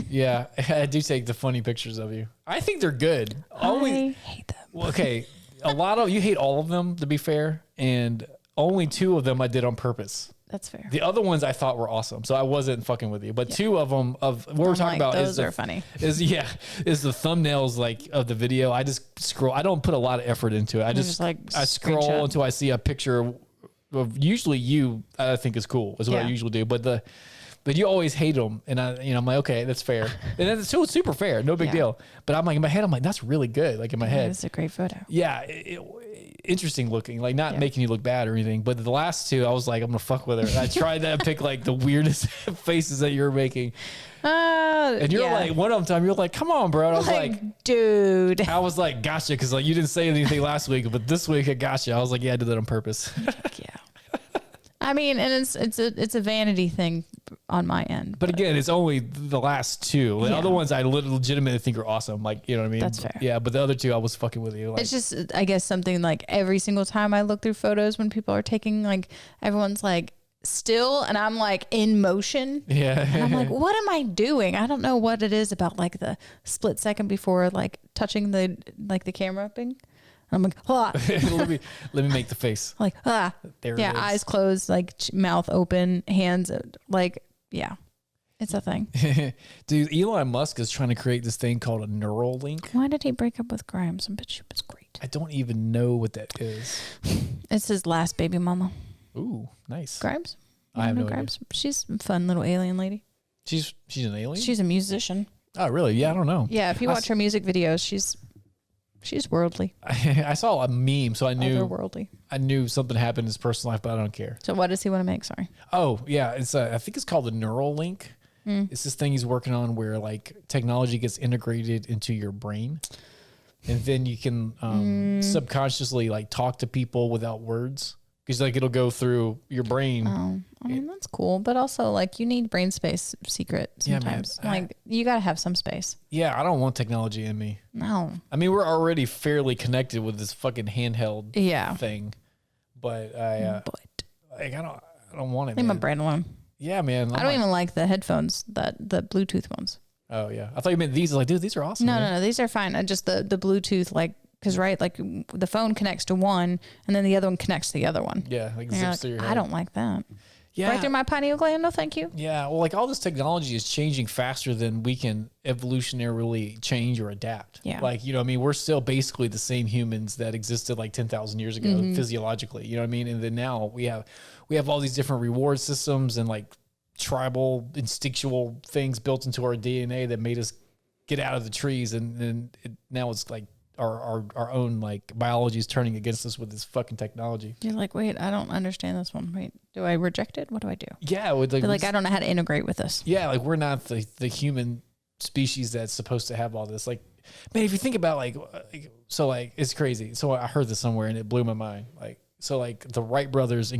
Yeah, I do take the funny pictures of you. I think they're good. I hate them. Well, okay, you hate all of them, to be fair, and only 2 of them I did on purpose. That's fair. The other ones I thought were awesome, so I wasn't fucking with you. But 2 of them of what we're talking about those are funny. Is the thumbnails like of the video. I just scroll. I don't put a lot of effort into it. I just like I scroll until I see a picture of usually you. I think is cool. Is what I usually do. But you always hate them, and I'm like, okay, that's fair, and then it's super fair, no big deal. But I'm like in my head, I'm like, that's really good. Like in my head, it's a great photo. Yeah, interesting looking, like not making you look bad or anything. But the last 2, I was like, I'm gonna fuck with her. I tried to pick like the weirdest faces that you were making. And you're like, one of them, you're like, come on, bro. And I was like, dude. I was like, gotcha, because like you didn't say anything last week, but this week I gotcha. I was like, yeah, I did that on purpose. Yeah. I mean, and it's a vanity thing on my end. But again, it's only the last 2. The other ones I legitimately think are awesome. Like, you know what I mean? That's fair. Yeah, but the other 2, I was fucking with you. Like, it's just, I guess, something like every single time I look through photos when people are taking, like, everyone's like still, and I'm like in motion. Yeah. And I'm like, what am I doing? I don't know what it is about like the split second before like touching the camera thing. I'm like, ah. let me make the face. Like, ah. There yeah, eyes closed, like mouth open, hands like, yeah. It's a thing. Dude, Elon Musk is trying to create this thing called a neural link. Why did he break up with Grimes? I bet she was great. I don't even know what that is. It's his last baby mama. Ooh, nice. Grimes? I have no Grimes? Idea. She's a fun little alien lady. She's an alien? She's a musician. Oh, really? Yeah, I don't know. Yeah, if you watch her music videos, she's worldly. I saw a meme, so I knew otherworldly. I knew something happened in his personal life, but I don't care. So what does he want to make? Sorry. Oh yeah, it's I think it's called the neural link. It's this thing he's working on where like technology gets integrated into your brain, and then you can subconsciously like talk to people without words. Because like it'll go through your brain. Oh, I mean that's cool, but also like you need brain space secret sometimes. Yeah, man. Like you gotta have some space. Yeah, I don't want technology in me. No. I mean we're already fairly connected with this fucking handheld thing, but I don't want it. Leave my brain alone. Yeah, man. I don't even like the headphones, the Bluetooth ones. Oh yeah, I thought you meant these. Like, dude, these are awesome. No, these are fine. I just the Bluetooth like. Because, right, like the phone connects to one and then the other one connects to the other one. Yeah, like zips through your head. I don't like that. Yeah. Right through my pineal gland, no thank you. Yeah, well, like all this technology is changing faster than we can evolutionarily change or adapt. Yeah. Like, you know what I mean? We're still basically the same humans that existed like 10,000 years ago physiologically. You know what I mean? And then now we have all these different reward systems and like tribal instinctual things built into our DNA that made us get out of the trees. And now it's like, our own like biology is turning against us with this fucking technology. You're like, wait, I don't understand this one. Wait, do I reject it? What do I do? Yeah, like I don't know how to integrate with this. Yeah, like we're not the human species that's supposed to have all this. Like, man, if you think about like so like it's crazy. So I heard this somewhere and it blew my mind. Like so like the Wright brothers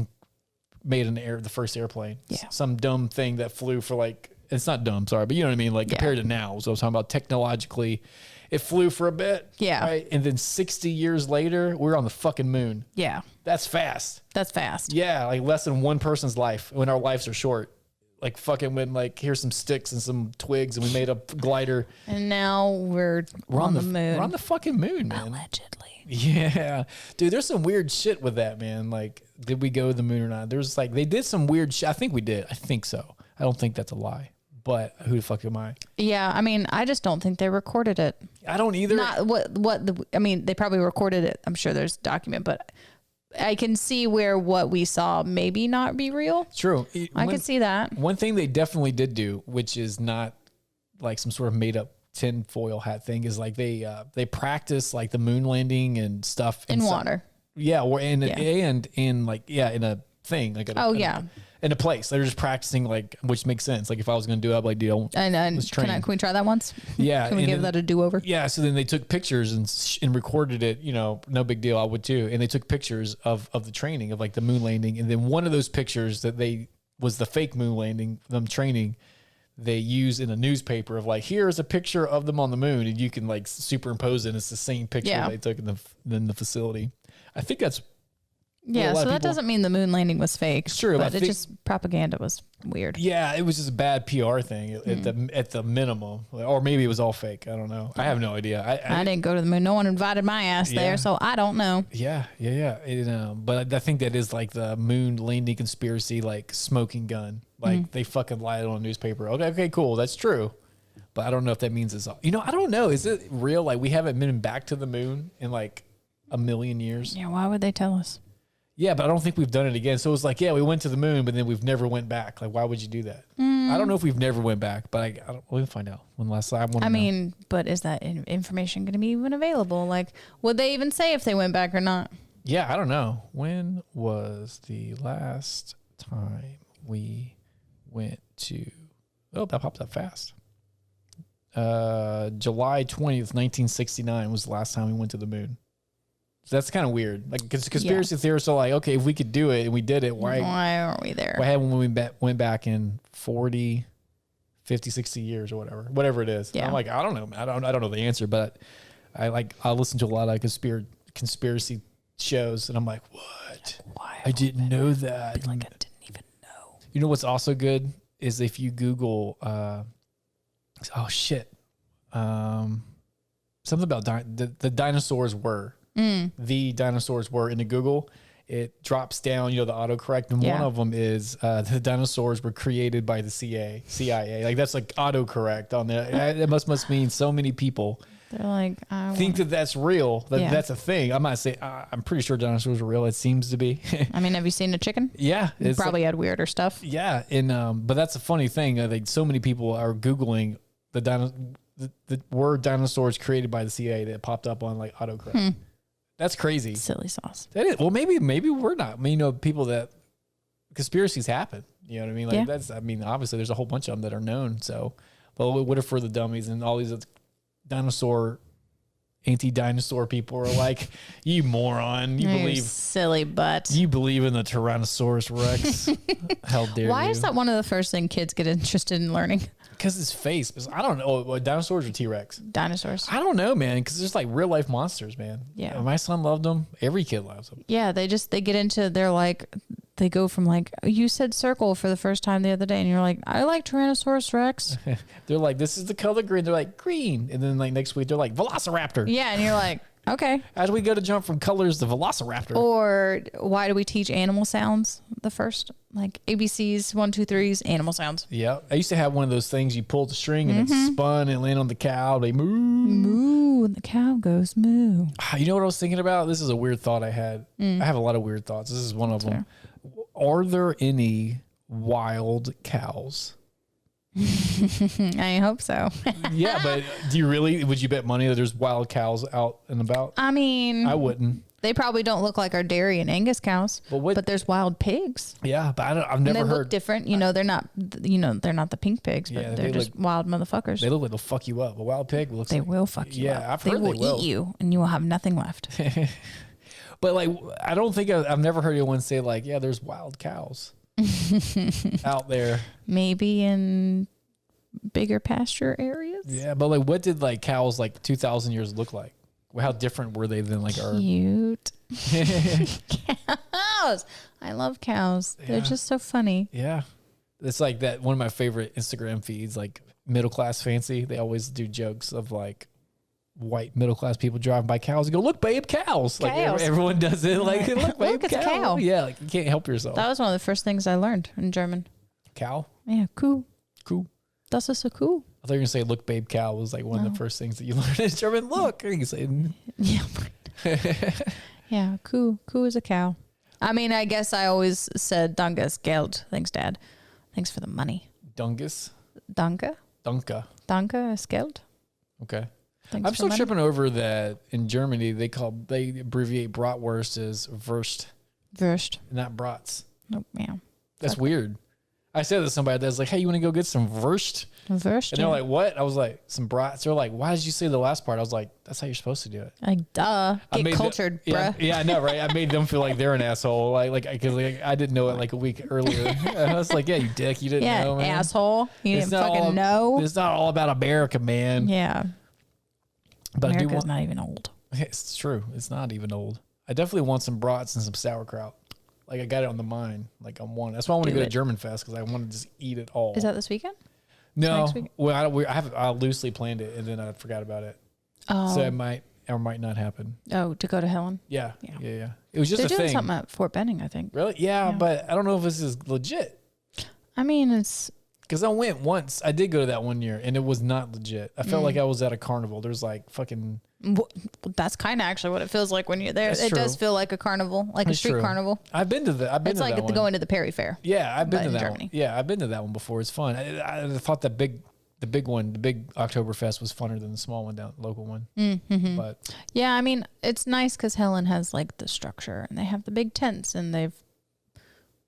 made the first airplane. Yeah, some dumb thing that flew for like it's not dumb, sorry, but you know what I mean. Like compared to now, so I was talking about technologically. It flew for a bit. Yeah. Right. And then 60 years later, we're on the fucking moon. Yeah. That's fast. That's fast. Yeah. Like less than one person's life when our lives are short. Like fucking when like here's some sticks and some twigs and we made a glider. And now we're on the moon. We're on the fucking moon, man. Allegedly. Yeah. Dude, there's some weird shit with that, man. Like, did we go to the moon or not? There's like, they did some weird shit. I think we did. I think so. I don't think that's a lie. But who the fuck am I? Yeah, I mean, I just don't think they recorded it. I don't either. Not I mean, they probably recorded it. I'm sure there's a document, but I can see where what we saw maybe not be real. True. I can see that. One thing they definitely did do, which is not like some sort of made up tinfoil hat thing is like they practice like the moon landing and stuff in water. Yeah, or and like in a thing like in a place. They're just practicing, like, which makes sense. Like if I was going to do it, I'd be like, dude, can we try that once? Yeah, can we give that a do over? Yeah, so then they took pictures and recorded it. You know, no big deal. I would too. And they took pictures of the training of like the moon landing, and then one of those pictures that was the fake moon landing, them training. They use in a newspaper of like, here's a picture of them on the moon, and you can like superimpose it. And it's the same picture they took in the facility. I think that's so that doesn't mean the moon landing was fake. It's true, but just propaganda was weird. Yeah, it was just a bad PR thing at the minimum, or maybe it was all fake. I don't know. I have no idea. I didn't go to the moon. No one invited my ass there, so I don't know. Yeah. But I think that is like the moon landing conspiracy, like smoking gun. Like they fucking lied on a newspaper. Okay, cool, that's true. But I don't know if that means it's all. You know, I don't know. Is it real? Like we haven't been back to the moon in like a million years. Yeah, why would they tell us? Yeah, but I don't think we've done it again. So it's like, yeah, we went to the moon, but then we've never went back. Like, why would you do that? I don't know if we've never went back, but I don't. We'll find out when last time. I mean, but is that information going to be even available? Like, would they even say if they went back or not? Yeah, I don't know. When was the last time we went to? Oh, that popped up fast. July 20th, 1969 was the last time we went to the moon. So that's kind of weird. Like, conspiracy theorists are like, okay, if we could do it and we did it, why aren't we there? Why haven't we went back in 40, 50, 60 years or whatever it is? Yeah. I'm like, I don't know. I don't know the answer, but I listen to a lot of conspiracy shows, and I'm like, what? Why? I didn't know that. Like I didn't even know. You know what's also good is if you Google, something about the dinosaurs were. The dinosaurs were into Google. It drops down, the autocorrect, and one of them is the dinosaurs were created by the CIA. Like that's like autocorrect on there. It must mean so many people. They're like, think that's real. That's a thing. I'm not saying. I'm pretty sure dinosaurs are real. It seems to be. I mean, have you seen a chicken? Yeah, it probably had weirder stuff. Yeah, and but that's a funny thing. Like so many people are Googling the word dinosaurs created by the CIA that popped up on like autocorrect. That's crazy. Silly sauce. That is. Well, maybe we're not. I mean, people that conspiracies happen. You know what I mean? Like that's. I mean, obviously, there's a whole bunch of them that are known. So, but what if for the dummies and all these anti-dinosaur people are like, you moron! You silly butt. You believe in the Tyrannosaurus Rex? How dare you? Why is that one of the first things kids get interested in learning? Because his face. I don't know. What, dinosaurs or T-Rex? Dinosaurs. I don't know, man. Because there's like real life monsters, man. Yeah. My son loved them. Every kid loves them. Yeah. They get into, they go from like, you said circle for the first time the other day. And you're like, I like Tyrannosaurus Rex. They're like, this is the color green. They're like, green. And then like next week, they're like, Velociraptor. Yeah. And you're like, okay. How do we go to jump from colors to Velociraptor? Or why do we teach animal sounds the first? Like ABCs, 1, 2, 3s, animal sounds. Yeah. I used to have one of those things you pulled the string and it spun and landed on the cow. They moo. Moo. And the cow goes moo. You know what I was thinking about? This is a weird thought I had. I have a lot of weird thoughts. This is one of them. Are there any wild cows? I hope so. Yeah, but would you bet money that there's wild cows out and about? I mean, I wouldn't. They probably don't look like our dairy and Angus cows, but there's wild pigs. Yeah, but I've never heard. They look different. They're not. They're not the pink pigs, but they're just wild motherfuckers. They look like they'll fuck you up. A wild pig looks. They will fuck you up. Yeah, I've heard they will eat you, and you will have nothing left. But like, I don't think I've never heard anyone say like, yeah, there's wild cows out there. Maybe in bigger pasture areas. Yeah, but like, what did like cows like 2,000 years look like? How different were they than like our cute cows? I love cows. Yeah. They're just so funny. Yeah, it's like that. One of my favorite Instagram feeds, like Middle Class Fancy. They always do jokes of like white middle class people driving by cows and go, "Look, babe, cows!" Like everyone does it. Like, look, babe, it's a cow. Yeah, like you can't help yourself. That was one of the first things I learned in German. Cow. Yeah, Kuh. Kuh. Das ist a Kuh. I thought you were gonna say "look, babe, cow" was like one of the first things that you learned in German. Look, you say, yeah, Kuh. Kuh is a cow. I mean, I guess I always said "Danke ist Geld." Thanks, Dad. Thanks for the money. Dungus. Danke. Danke. Danke ist Geld. Okay. I'm still tripping over that in Germany they abbreviate bratwurst as Wurst, not brats. Nope. Yeah. That's weird. I said to somebody that's like, hey, you want to go get some Wurst? And they're like, what? I was like, some brats. They're like, why did you say the last part? I was like, that's how you're supposed to do it. Like, duh. Get cultured, bruh. Yeah, I know, right? I made them feel like they're an asshole. Because I didn't know it like a week earlier. I was like, yeah, you dick. You didn't know, man. Asshole. You didn't fucking know. It's not all about America, man. Yeah. But America's not even old. It's true. It's not even old. I definitely want some brats and some sauerkraut. Like I got it on the mind. Like I'm one. That's why I want to go to German Fest because I want to just eat it all. Is that this weekend? No. Well, I loosely planned it and then I forgot about it. Oh. So it might or might not happen. Oh, to go to Helen? Yeah. It was just They're a thing. doing something at Fort Benning, I think. Really? Yeah, but I don't know if this is legit. I mean, it's... Because I went once. I did go to that one year, and it was not legit. I felt like I was at a carnival. There's like fucking... That's kind of actually what it feels like when you're there. It does feel like a carnival, like a street carnival. I've been to that. It's like going to the Perry Fair. Yeah, I've been to that one. Yeah, I've been to that one before. It's fun. I thought the big Oktoberfest was funner than the small one local one. Mm-hmm. But yeah, I mean, it's nice because Helen has like the structure, and they have the big tents, and they've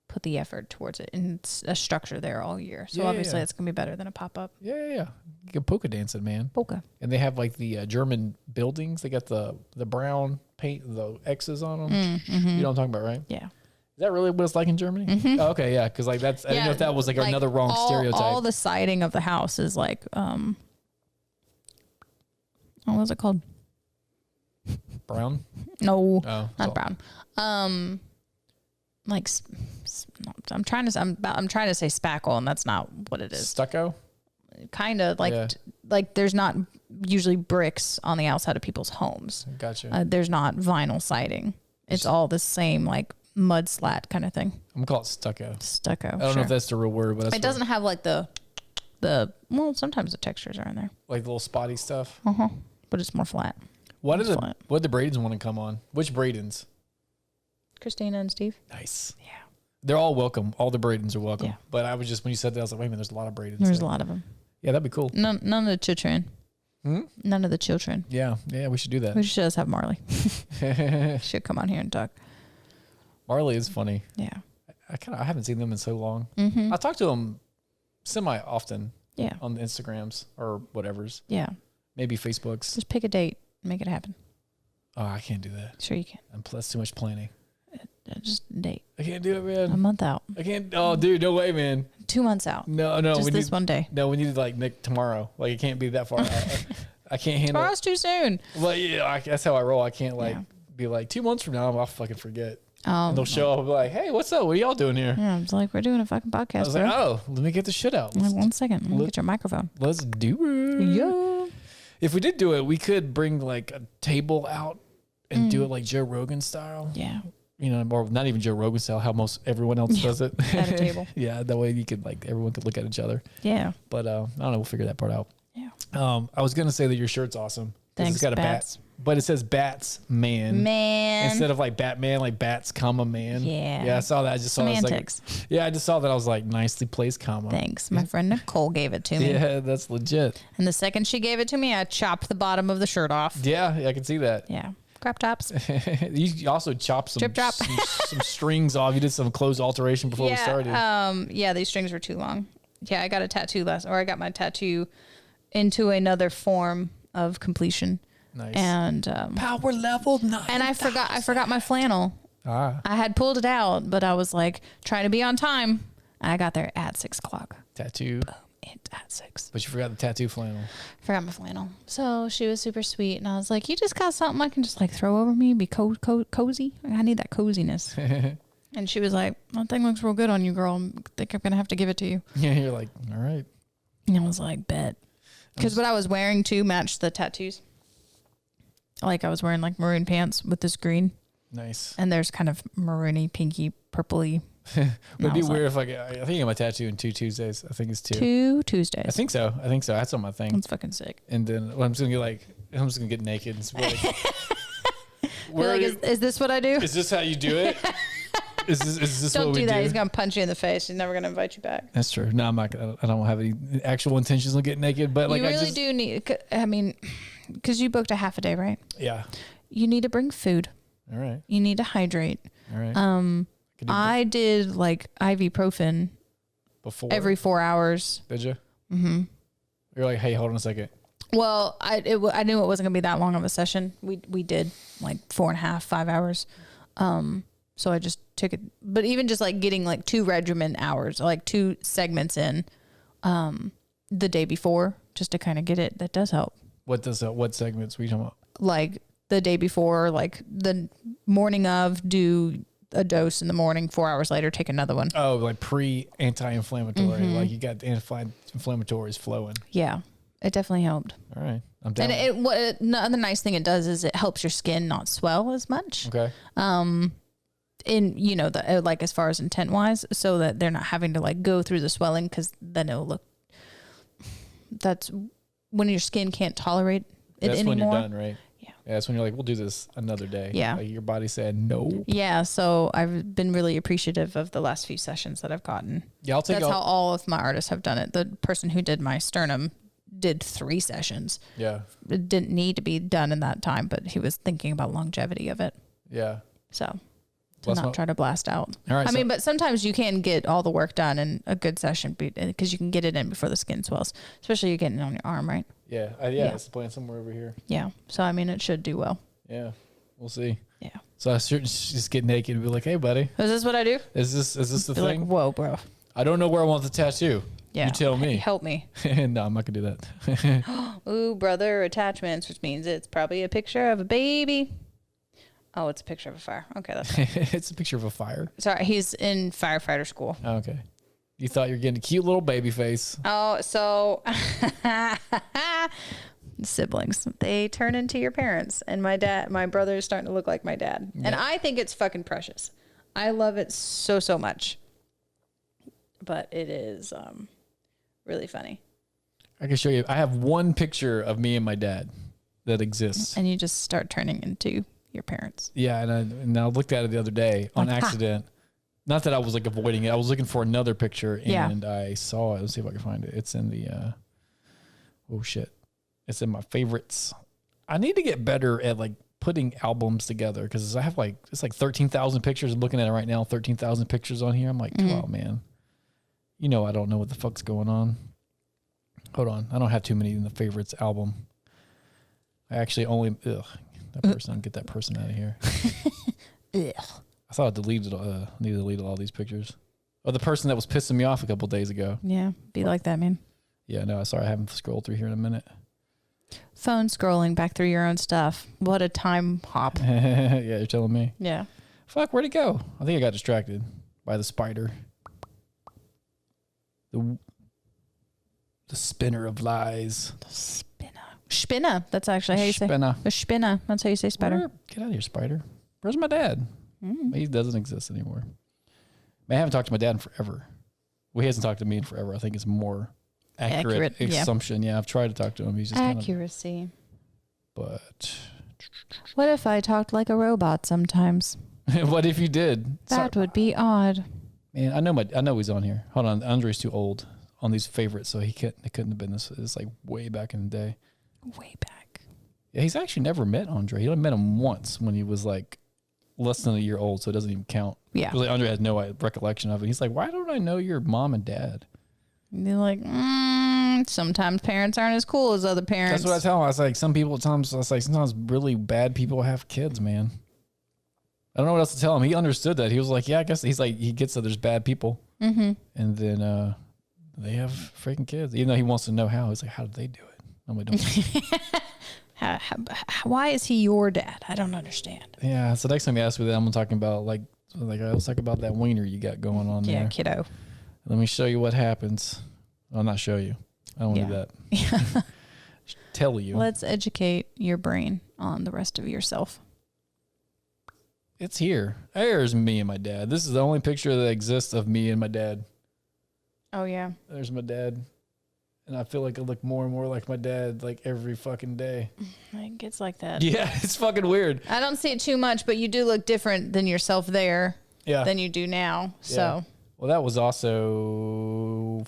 put the effort towards it, and it's a structure there all year. So obviously it's going to be better than a pop-up. Yeah. You get polka dancing, man. Polka. And they have like the German buildings. They got the brown paint, the X's on them. Mm-hmm. You know what I'm talking about, right? Yeah. Is that really what it's like in Germany? Mm-hmm. Oh, okay, yeah. Because like I didn't know if that was like another wrong stereotype. All the siding of the house is like, what was it called? Brown? No, not brown. Like I'm trying to say spackle, and that's not what it is. Stucco, kind of like there's not usually bricks on the outside of people's homes. Gotcha. There's not vinyl siding. It's all the same like mud slat kind of thing. I'm gonna call it stucco. I don't know if that's the real word, but it doesn't have like the well, sometimes the textures are in there, like the little spotty stuff. But it's more flat. What did the Bradens want to come on? Which Bradens? Christina and Steve. Nice. Yeah. They're all welcome. All the Bradens are welcome. Yeah. But I was just, when you said that, I was like, wait a minute, there's a lot of Bradens. There's a lot of them. Yeah, that'd be cool. None of the children. None of the children. Yeah, we should do that. We should just have Marley. Should come on here and talk. Marley is funny. Yeah. I haven't seen them in so long. Mm-hmm. I talk to them semi often. Yeah. On the Instagrams or whatever's. Yeah. Maybe Facebooks. Just pick a date and make it happen. Oh, I can't do that. Sure you can. And plus too much planning. Just a date. I can't do it, man. A month out. I can't. Oh, dude, no way, man. 2 months out. No. Just this one day. No, we need to like tomorrow. Like it can't be that far out. I can't handle. Tomorrow's too soon. Well, yeah, that's how I roll. I can't be like 2 months from now. I'll fucking forget. And they'll show up and be like, "Hey, what's up? What are y'all doing here?" Yeah, it's like we're doing a fucking podcast. I was like, "Oh, let me get the shit out." Like, 1 second. Let me get your microphone. Let's do it. Yeah. If we did do it, we could bring like a table out and do it like Joe Rogan style. Yeah. You know, or not even Joe Rogan style, how most everyone else does it. At a table. Yeah, that way you could everyone could look at each other. Yeah. But I don't know, we'll figure that part out. Yeah. I was gonna say that your shirt's awesome. Thanks, it's got Bats. a bat, but it says Bats Man. Instead of like Batman, like Bats, comma man. Yeah. Yeah, I saw that. I just saw Semantics. I just saw that. I was like, nicely placed, comma. Thanks. My friend Nicole gave it to me. Yeah, that's legit. And the second she gave it to me, I chopped the bottom of the shirt off. Yeah, I can see that. Yeah. Crop tops. You also chopped some strings off. You did some clothes alteration before we started. Yeah, these strings were too long. Yeah, I got a tattoo I got my tattoo into another form of completion. Nice. And power level 9. And I forgot my flannel. I had pulled it out, but I was like trying to be on time. I got there at 6 o'clock. Tattoo. Boom. At 6. But you forgot the tattoo flannel. Forgot my flannel. So she was super sweet, and I was like, "You just got something I can just like throw over me, be cozy. I need that coziness." And she was like, "That thing looks real good on you, girl. I think I'm gonna have to give it to you." Yeah, you're like, "All right." And I was like, "Bet," because what I was wearing too matched the tattoos. Like I was wearing like maroon pants with this green. Nice. And there's kind of maroony, pinky, purpley. Would be weird if I think I got my tattoo in 2 Tuesdays. I think it's 2. 2 Tuesdays. I think so. That's on my thing. That's fucking sick. And then I'm just gonna get naked and be like, is this what I do? Is this how you do it? Is this don't what we do that. do? He's gonna punch you in the face. He's never gonna invite you back. That's true. No, I'm not. I don't have any actual intentions on getting naked. But like, you really do need. I mean, because you booked a half a day, right? Yeah. You need to bring food. All right. You need to hydrate. All right. I did like ibuprofen before every 4 hours. Did you? Mm-hmm. You're like, hey, hold on a second. Well, I knew it wasn't gonna be that long of a session. We did like 4.5, 5 hours. So I just took it, but even just like getting like 2 regimen hours, like 2 segments in, the day before, just to kind of get it, that does help. What segments were you talking about? Like the day before, like the morning of, do a dose in the morning, 4 hours later, take another one. Oh, like anti-inflammatory, like you got the anti-inflammatories flowing. Yeah, it definitely helped. All right. I'm down. And another nice thing it does is it helps your skin not swell as much. Okay. In like as far as intent wise, so that they're not having to like go through the swelling, because then it'll look. That's when your skin can't tolerate it anymore. That's when you're done, right? Yeah. That's when you're like, we'll do this another day. Yeah. Like your body said no. Yeah. So I've been really appreciative of the last few sessions that I've gotten. Yeah, That's how all of my artists have done it. The person who did my sternum did 3 sessions. Yeah. It didn't need to be done in that time, but he was thinking about longevity of it. Yeah. So to not try to blast out. All right. I mean, but sometimes you can get all the work done in a good session because you can get it in before the skin swells, especially you're getting it on your arm, right? Yeah. It's playing somewhere over here. Yeah. So, I mean, it should do well. Yeah. We'll see. Yeah. So I should just get naked and be like, hey, buddy. Is this what I do? Is this the thing? Like, whoa, bro. I don't know where I want the tattoo. Yeah. You tell me. Help me. No, I'm not going to do that. Ooh, brother attachments, which means it's probably a picture of a baby. Oh, it's a picture of a fire. Okay, that's fine. It's a picture of a fire. Sorry, he's in firefighter school. Oh, okay. You thought you were getting a cute little baby face. Oh, so siblings, they turn into your parents. And my brother is starting to look like my dad. Yeah. And I think it's fucking precious. I love it so much. But it is really funny. I can show you. I have one picture of me and my dad that exists. And you just start turning into your parents. Yeah, and I looked at it the other day on accident. Not that I was like avoiding it. I was looking for another picture and I saw it. Let's see if I can find it. It's in the it's in my favorites. I need to get better at like putting albums together, because I have like it's like 13,000 pictures. I'm looking at it right now, 13,000 pictures on here. I'm like, wow, man. I don't know what the fuck's going on. Hold on. I don't have too many in the favorites album. I actually only get that person out of here. I thought I deleted need to delete all these pictures. Oh, the person that was pissing me off a couple days ago. Yeah, like that, man. Yeah, no, sorry, I haven't scrolled through here in a minute. Phone scrolling back through your own stuff. What a time hop. Yeah, you're telling me. Yeah. Fuck, where'd it go? I think I got distracted by the spider. The spinner of lies. The Spinner. That's actually how you say it. The spinner. That's how you say spider. Get out of here, spider. Where's my dad? He doesn't exist anymore. I haven't talked to my dad in forever. Well, he hasn't talked to me in forever. I think it's more accurate assumption. Yeah, I've tried to talk to him. He's just accuracy. But what if I talked like a robot sometimes? What if you did? That would be odd. Man, I know he's on here. Hold on, Andre's too old on these favorites, so it couldn't have been this. It's like way back in the day. Way back. Yeah, he's actually never met Andre. He only met him once when he was like less than a year old, so it doesn't even count. Yeah. Like Andre has no recollection of it. He's like, why don't I know your mom and dad? And they're like, sometimes parents aren't as cool as other parents. That's what I tell him. I was like, sometimes really bad people have kids, man. I don't know what else to tell him. He understood that. He was like, yeah, I guess he's like, he gets that there's bad people. Mm-hmm. And then they have freaking kids. Even though he wants to know how. He's like, how did they do it? I'm like, why is he your dad? I don't understand. Yeah. So next time you ask me that, I'm talking about like let's talk about that wiener you got going on there. Yeah, kiddo. Let me show you what happens. I'll not show you. I don't want to do that. Yeah. Tell you. Let's educate your brain on the rest of yourself. It's here. There's me and my dad. This is the only picture that exists of me and my dad. Oh, yeah. There's my dad. And I feel like I look more and more like my dad like every fucking day. It gets like that. Yeah, it's fucking weird. I don't see it too much, but you do look different than yourself there. than you do now. So. Well, that was also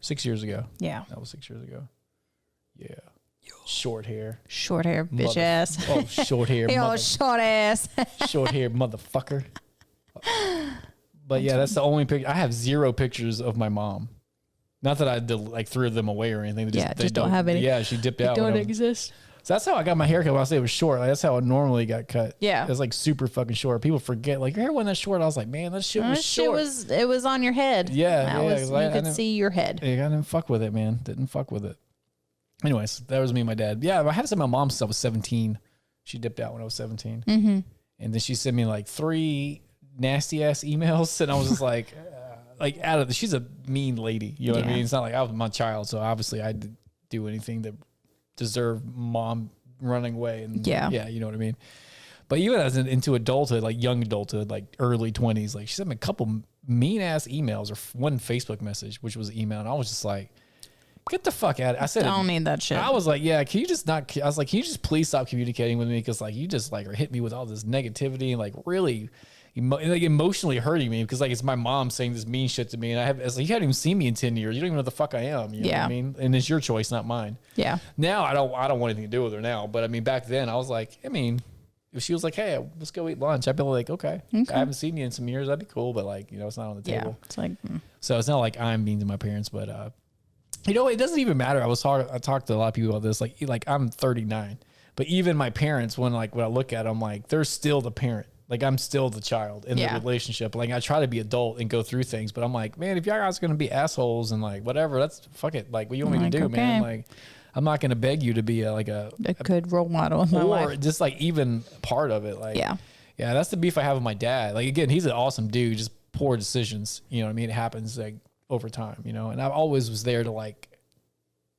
6 years ago. Yeah. That was 6 years ago. Yeah. Short hair. Short hair, bitch ass. Oh, short hair. Yo, short ass. Short hair, motherfucker. But yeah, that's the only picture. I have 0 pictures of my mom. Not that I threw them away or anything. Just don't have any. Yeah, she dipped out. They don't exist. So that's how I got my haircut. When I say it was short, like, that's how it normally got cut. Yeah. It was like super fucking short. People forget, like, your hair wasn't that short. I was like, man, that shit was short. It was on your head. Yeah. You could see your head. Yeah, I didn't fuck with it, man. Didn't fuck with it. Anyways, that was me and my dad. Yeah, I had to send my mom since I was 17. She dipped out when I was 17. Mm-hmm. And then she sent me like 3 nasty ass emails. And I was just like she's a mean lady. You know what I mean? It's not like I was my child. So obviously I did do anything that deserved mom running away. And yeah, you know what I mean? But even as into adulthood, like young adulthood, like early 20s, like she sent me a couple mean ass emails or one Facebook message, which was an email. And I was just like, get the fuck out of it. I said, I don't need that shit. I was like, yeah, can you just not, I was like, can you just please stop communicating with me? Cause like, you just like are hitting me with all this negativity and like really emotionally hurting me because like, it's my mom saying this mean shit to me. And it's like, you haven't even seen me in 10 years. You don't even know the fuck I am. You know what I mean? And it's your choice, not mine. Yeah. Now I don't want anything to do with her now. But I mean, back then I was like, I mean, if she was like, hey, let's go eat lunch, I'd be like, okay. I haven't seen you in some years. That'd be cool. But like, you know, it's not on the table. It's like, so it's not like I'm mean to my parents, but, you know, it doesn't even matter. I talked to a lot of people about this. Like I'm 39, but even my parents, when I look at them, like they're still the parent. Like I'm still the child in the relationship. Like I try to be adult and go through things, but I'm like, man, if y'all guys are gonna be assholes and like whatever, that's fuck it. Like what you want me to do, man? Like I'm not gonna beg you to be a good role model in my life, or just like even part of it. Like yeah, that's the beef I have with my dad. Like again, he's an awesome dude, just poor decisions. You know what I mean? It happens like over time, you know, and I always was there to like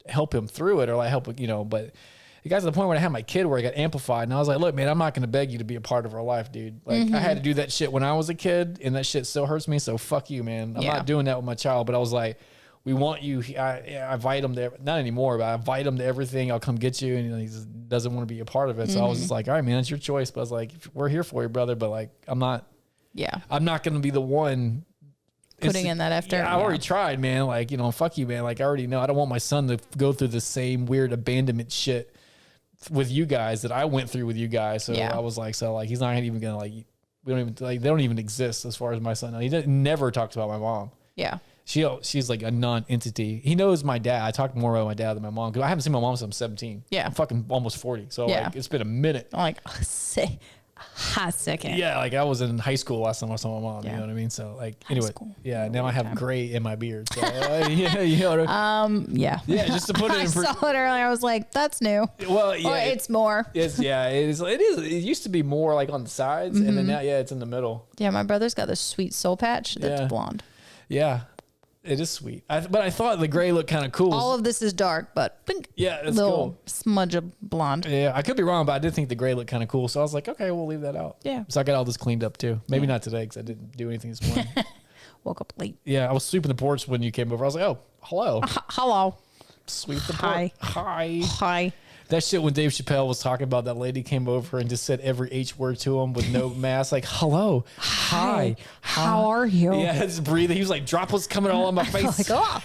help him through it or like help, you know, but it got to the point where I had my kid where I got amplified and I was like, look, man, I'm not going to beg you to be a part of our life, dude. Like I had to do that shit when I was a kid and that shit still hurts me. So fuck you, man. I'm not doing that with my child, but I was like, we want you. I invite him to, not anymore, but I invite him to everything. I'll come get you. And he just doesn't want to be a part of it. So I was just like, all right, man, it's your choice. But I was like, we're here for you, brother. But like, I'm not going to be the one putting in that effort. I already tried, man. Like, you know, fuck you, man. Like I already know I don't want my son to go through the same weird abandonment shit with you guys that I went through with you guys. So I was like, he's not even gonna like, we don't even like, they don't even exist as far as my son. He never talks about my mom. Yeah. She's like a non-entity. He knows my dad. I talk more about my dad than my mom because I haven't seen my mom since I'm 17. Yeah. I'm fucking almost 40. So like, it's been a minute. I'm like, say hot second. Yeah, like I was in high school last time I saw my mom. You know what I mean? So like, anyway, now I have gray in my beard. So you know what I mean? Yeah, just to put it in. I saw it earlier. I was like, that's new. Well, yeah, or it's more. It is. It used to be more like on the sides, and then now, it's in the middle. Yeah, my brother's got this sweet soul patch that's blonde. Yeah. It is sweet. But I thought the gray looked kind of cool. All of this is dark, but pink, it's little cool. Smudge of blonde. Yeah, I could be wrong, but I did think the gray looked kind of cool. So I was like, okay, we'll leave that out. Yeah. So I got all this cleaned up too. Maybe not today because I didn't do anything this morning. Woke up late. Yeah, I was sweeping the porch when you came over. I was like, oh, hello. Hello. Sweep the porch. Hi. That shit when Dave Chappelle was talking about that lady came over and just said every H word to him with no mask, like, hello, hi, how are you? Yeah, just breathing. He was like, droplets coming all on my face. Like, oh.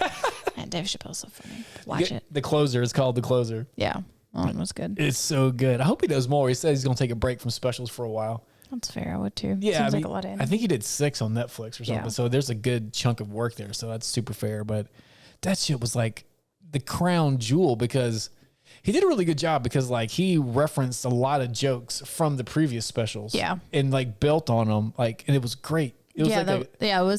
And Dave Chappelle's so funny. Watch it. The Closer is called The Closer. Yeah. Oh, it was good. It's so good. I hope he does more. He says he's going to take a break from specials for a while. That's fair. I would too. Yeah. Seems like a lot of I think he did 6 on Netflix or something. Yeah. So there's a good chunk of work there. So that's super fair. But that shit was like the crown jewel because he did a really good job because like he referenced a lot of jokes from the previous specials. Yeah. And like built on them. Like, and it was great. It was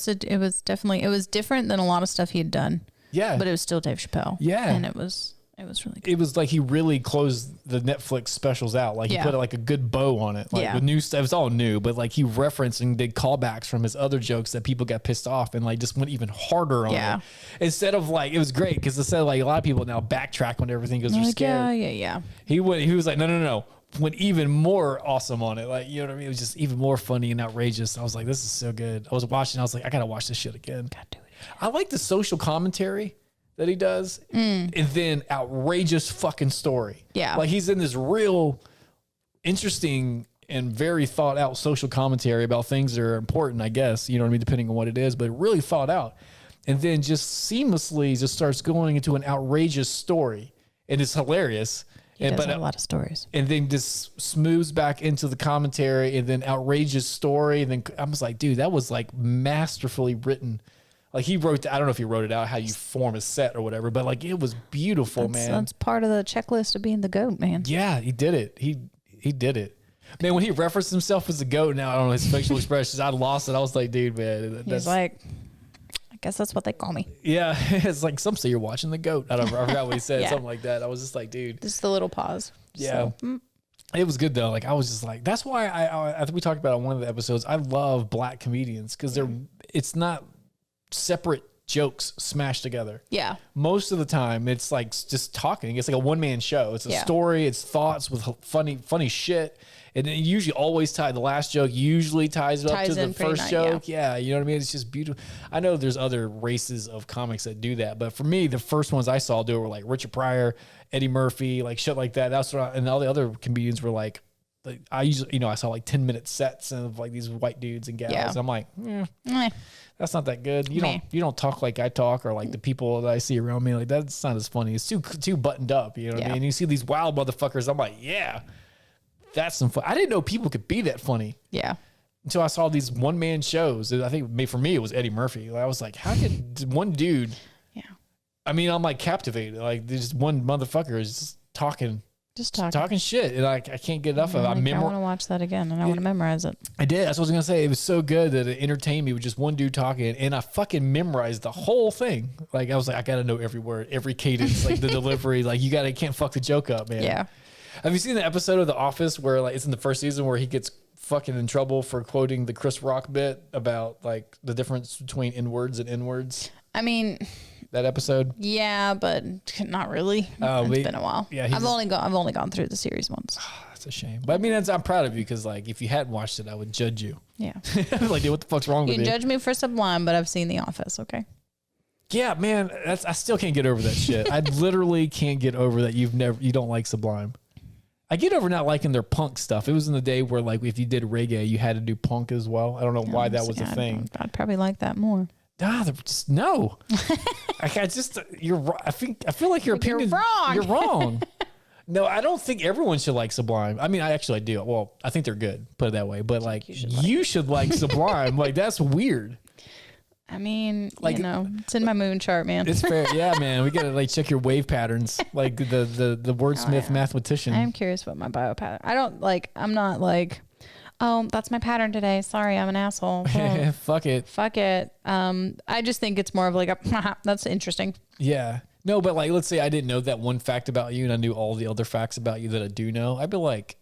it was definitely, it was different than a lot of stuff he had done. Yeah. But it was still Dave Chappelle. Yeah. And it was really good. It was like he really closed the Netflix specials out. Like he put like a good bow on it. Like with new stuff. It was all new, but like he referenced and did callbacks from his other jokes that people got pissed off and like just went even harder on it. Instead of like, it was great because instead of like a lot of people now backtrack on everything because they're scared. Yeah. He was like, no. Went even more awesome on it. Like, you know what I mean? It was just even more funny and outrageous. I was like, this is so good. I was watching. I was like, I got to watch this shit again. Gotta do it again. I like the social commentary that he does, and then outrageous fucking story. Yeah, like he's in this real interesting and very thought out social commentary about things that are important, I guess, you know what I mean, depending on what it is, but really thought out. And then just seamlessly just starts going into an outrageous story, and it's hilarious. He does have a lot of stories. And then just smooths back into the commentary, and then outrageous story. And then I was like, dude, that was like masterfully written. Like he wrote, I don't know if he wrote it out, how you form a set or whatever, but like it was beautiful, man. That's part of the checklist of being the GOAT, man. Yeah, he did it. He did it. Man, when he referenced himself as a GOAT, now I don't know his facial expressions, I lost it. I was like, dude, man. He's like, I guess that's what they call me. Yeah, it's like some say you're watching the GOAT. I forgot what he said, something like that. I was just like, dude. Just the little pause. Yeah. So. It was good though. Like I was just like, that's why I think we talked about on one of the episodes. I love black comedians because it's not separate jokes smashed together. Yeah. Most of the time it's like just talking. It's like a one-man show. It's a story, it's thoughts with funny shit. And it usually always the last joke usually ties up to the first joke. Yeah. You know what I mean? It's just beautiful. I know there's other races of comics that do that, but for me, the first ones I saw do it were like Richard Pryor, Eddie Murphy, like shit like that. That's what and all the other comedians were like I usually, I saw like 10-minute sets of like these white dudes and gals. And I'm like, that's not that good. You don't talk like I talk, or like the people that I see around me. Like that's not as funny. It's too buttoned up. You know what I mean? And you see these wild motherfuckers. I'm like, yeah, that's some fun. I didn't know people could be that funny. Yeah. Until I saw these one-man shows. I think for me it was Eddie Murphy. Like, I was like, how could one dude? Yeah. I mean, I'm like captivated. Like there's one motherfucker is just talking shit, and I can't get enough of it. I want to watch that again, and I want to memorize it. I did. That's what I was gonna say. It was so good that it entertained me with just one dude talking, and I fucking memorized the whole thing. Like I was like, I gotta know every word, every cadence, like the delivery. Like can't fuck the joke up, man. Yeah. Have you seen the episode of The Office where like it's in the first season where he gets fucking in trouble for quoting the Chris Rock bit about like the difference between N-words and N-words? I mean, that episode? Yeah, but not really. It's been a while. Yeah, I've only gone through the series once. That's a shame. But I mean, I'm proud of you because like if you hadn't watched it, I would judge you. Yeah. Like, dude, what the fuck's wrong with you? You judge me for Sublime, but I've seen The Office. Okay. Yeah, man, I still can't get over that shit. I literally can't get over that you don't like Sublime. I get over not liking their punk stuff. It was in the day where like if you did reggae, you had to do punk as well. I don't know why that was a thing. I'd probably like that more. Just no. I feel like your opinion. You're wrong. You're wrong. No, I don't think everyone should like Sublime. I mean, I do. Well, I think they're good. Put it that way. But like, you should like Sublime. Like that's weird. I mean, like, it's in my moon chart, man. It's fair. Yeah, man. We got to like check your wave patterns, like the wordsmith mathematician. I am curious what my bio pattern. I'm not like, oh, that's my pattern today. Sorry, I'm an asshole. Oh, Fuck it. I just think it's more of like that's interesting. Yeah. No, but like, let's say I didn't know that one fact about you and I knew all the other facts about you that I do know. I'd be like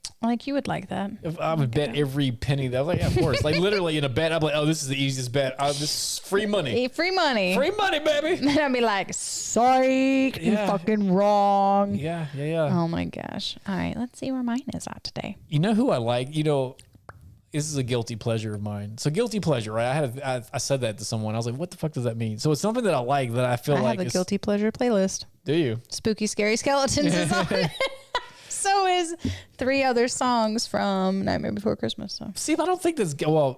you would like that. If I would bet every penny that I was like, yeah, of course. Like literally in a bet, I'd be like, oh, this is the easiest bet. This is free money. Free money. Free money, baby. And then I'd be like, psych, you're fucking wrong. Yeah. Oh my gosh. All right, let's see where mine is at today. You know who I like? This is a guilty pleasure of mine. So guilty pleasure, right? I said that to someone. I was like, what the fuck does that mean? So it's something that I like that I feel like I have a guilty pleasure playlist. Do you? Spooky Scary Skeletons is on it. So is 3 other songs from Nightmare Before Christmas. So. See, I don't think that's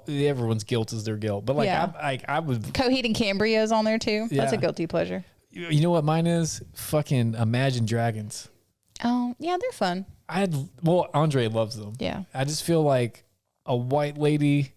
everyone's guilt is their guilt, but like I would. Coheed and Cambria is on there too. Yeah. That's a guilty pleasure. You know what mine is? Fucking Imagine Dragons. Oh yeah, they're fun. Andre loves them. Yeah. I just feel like a white lady,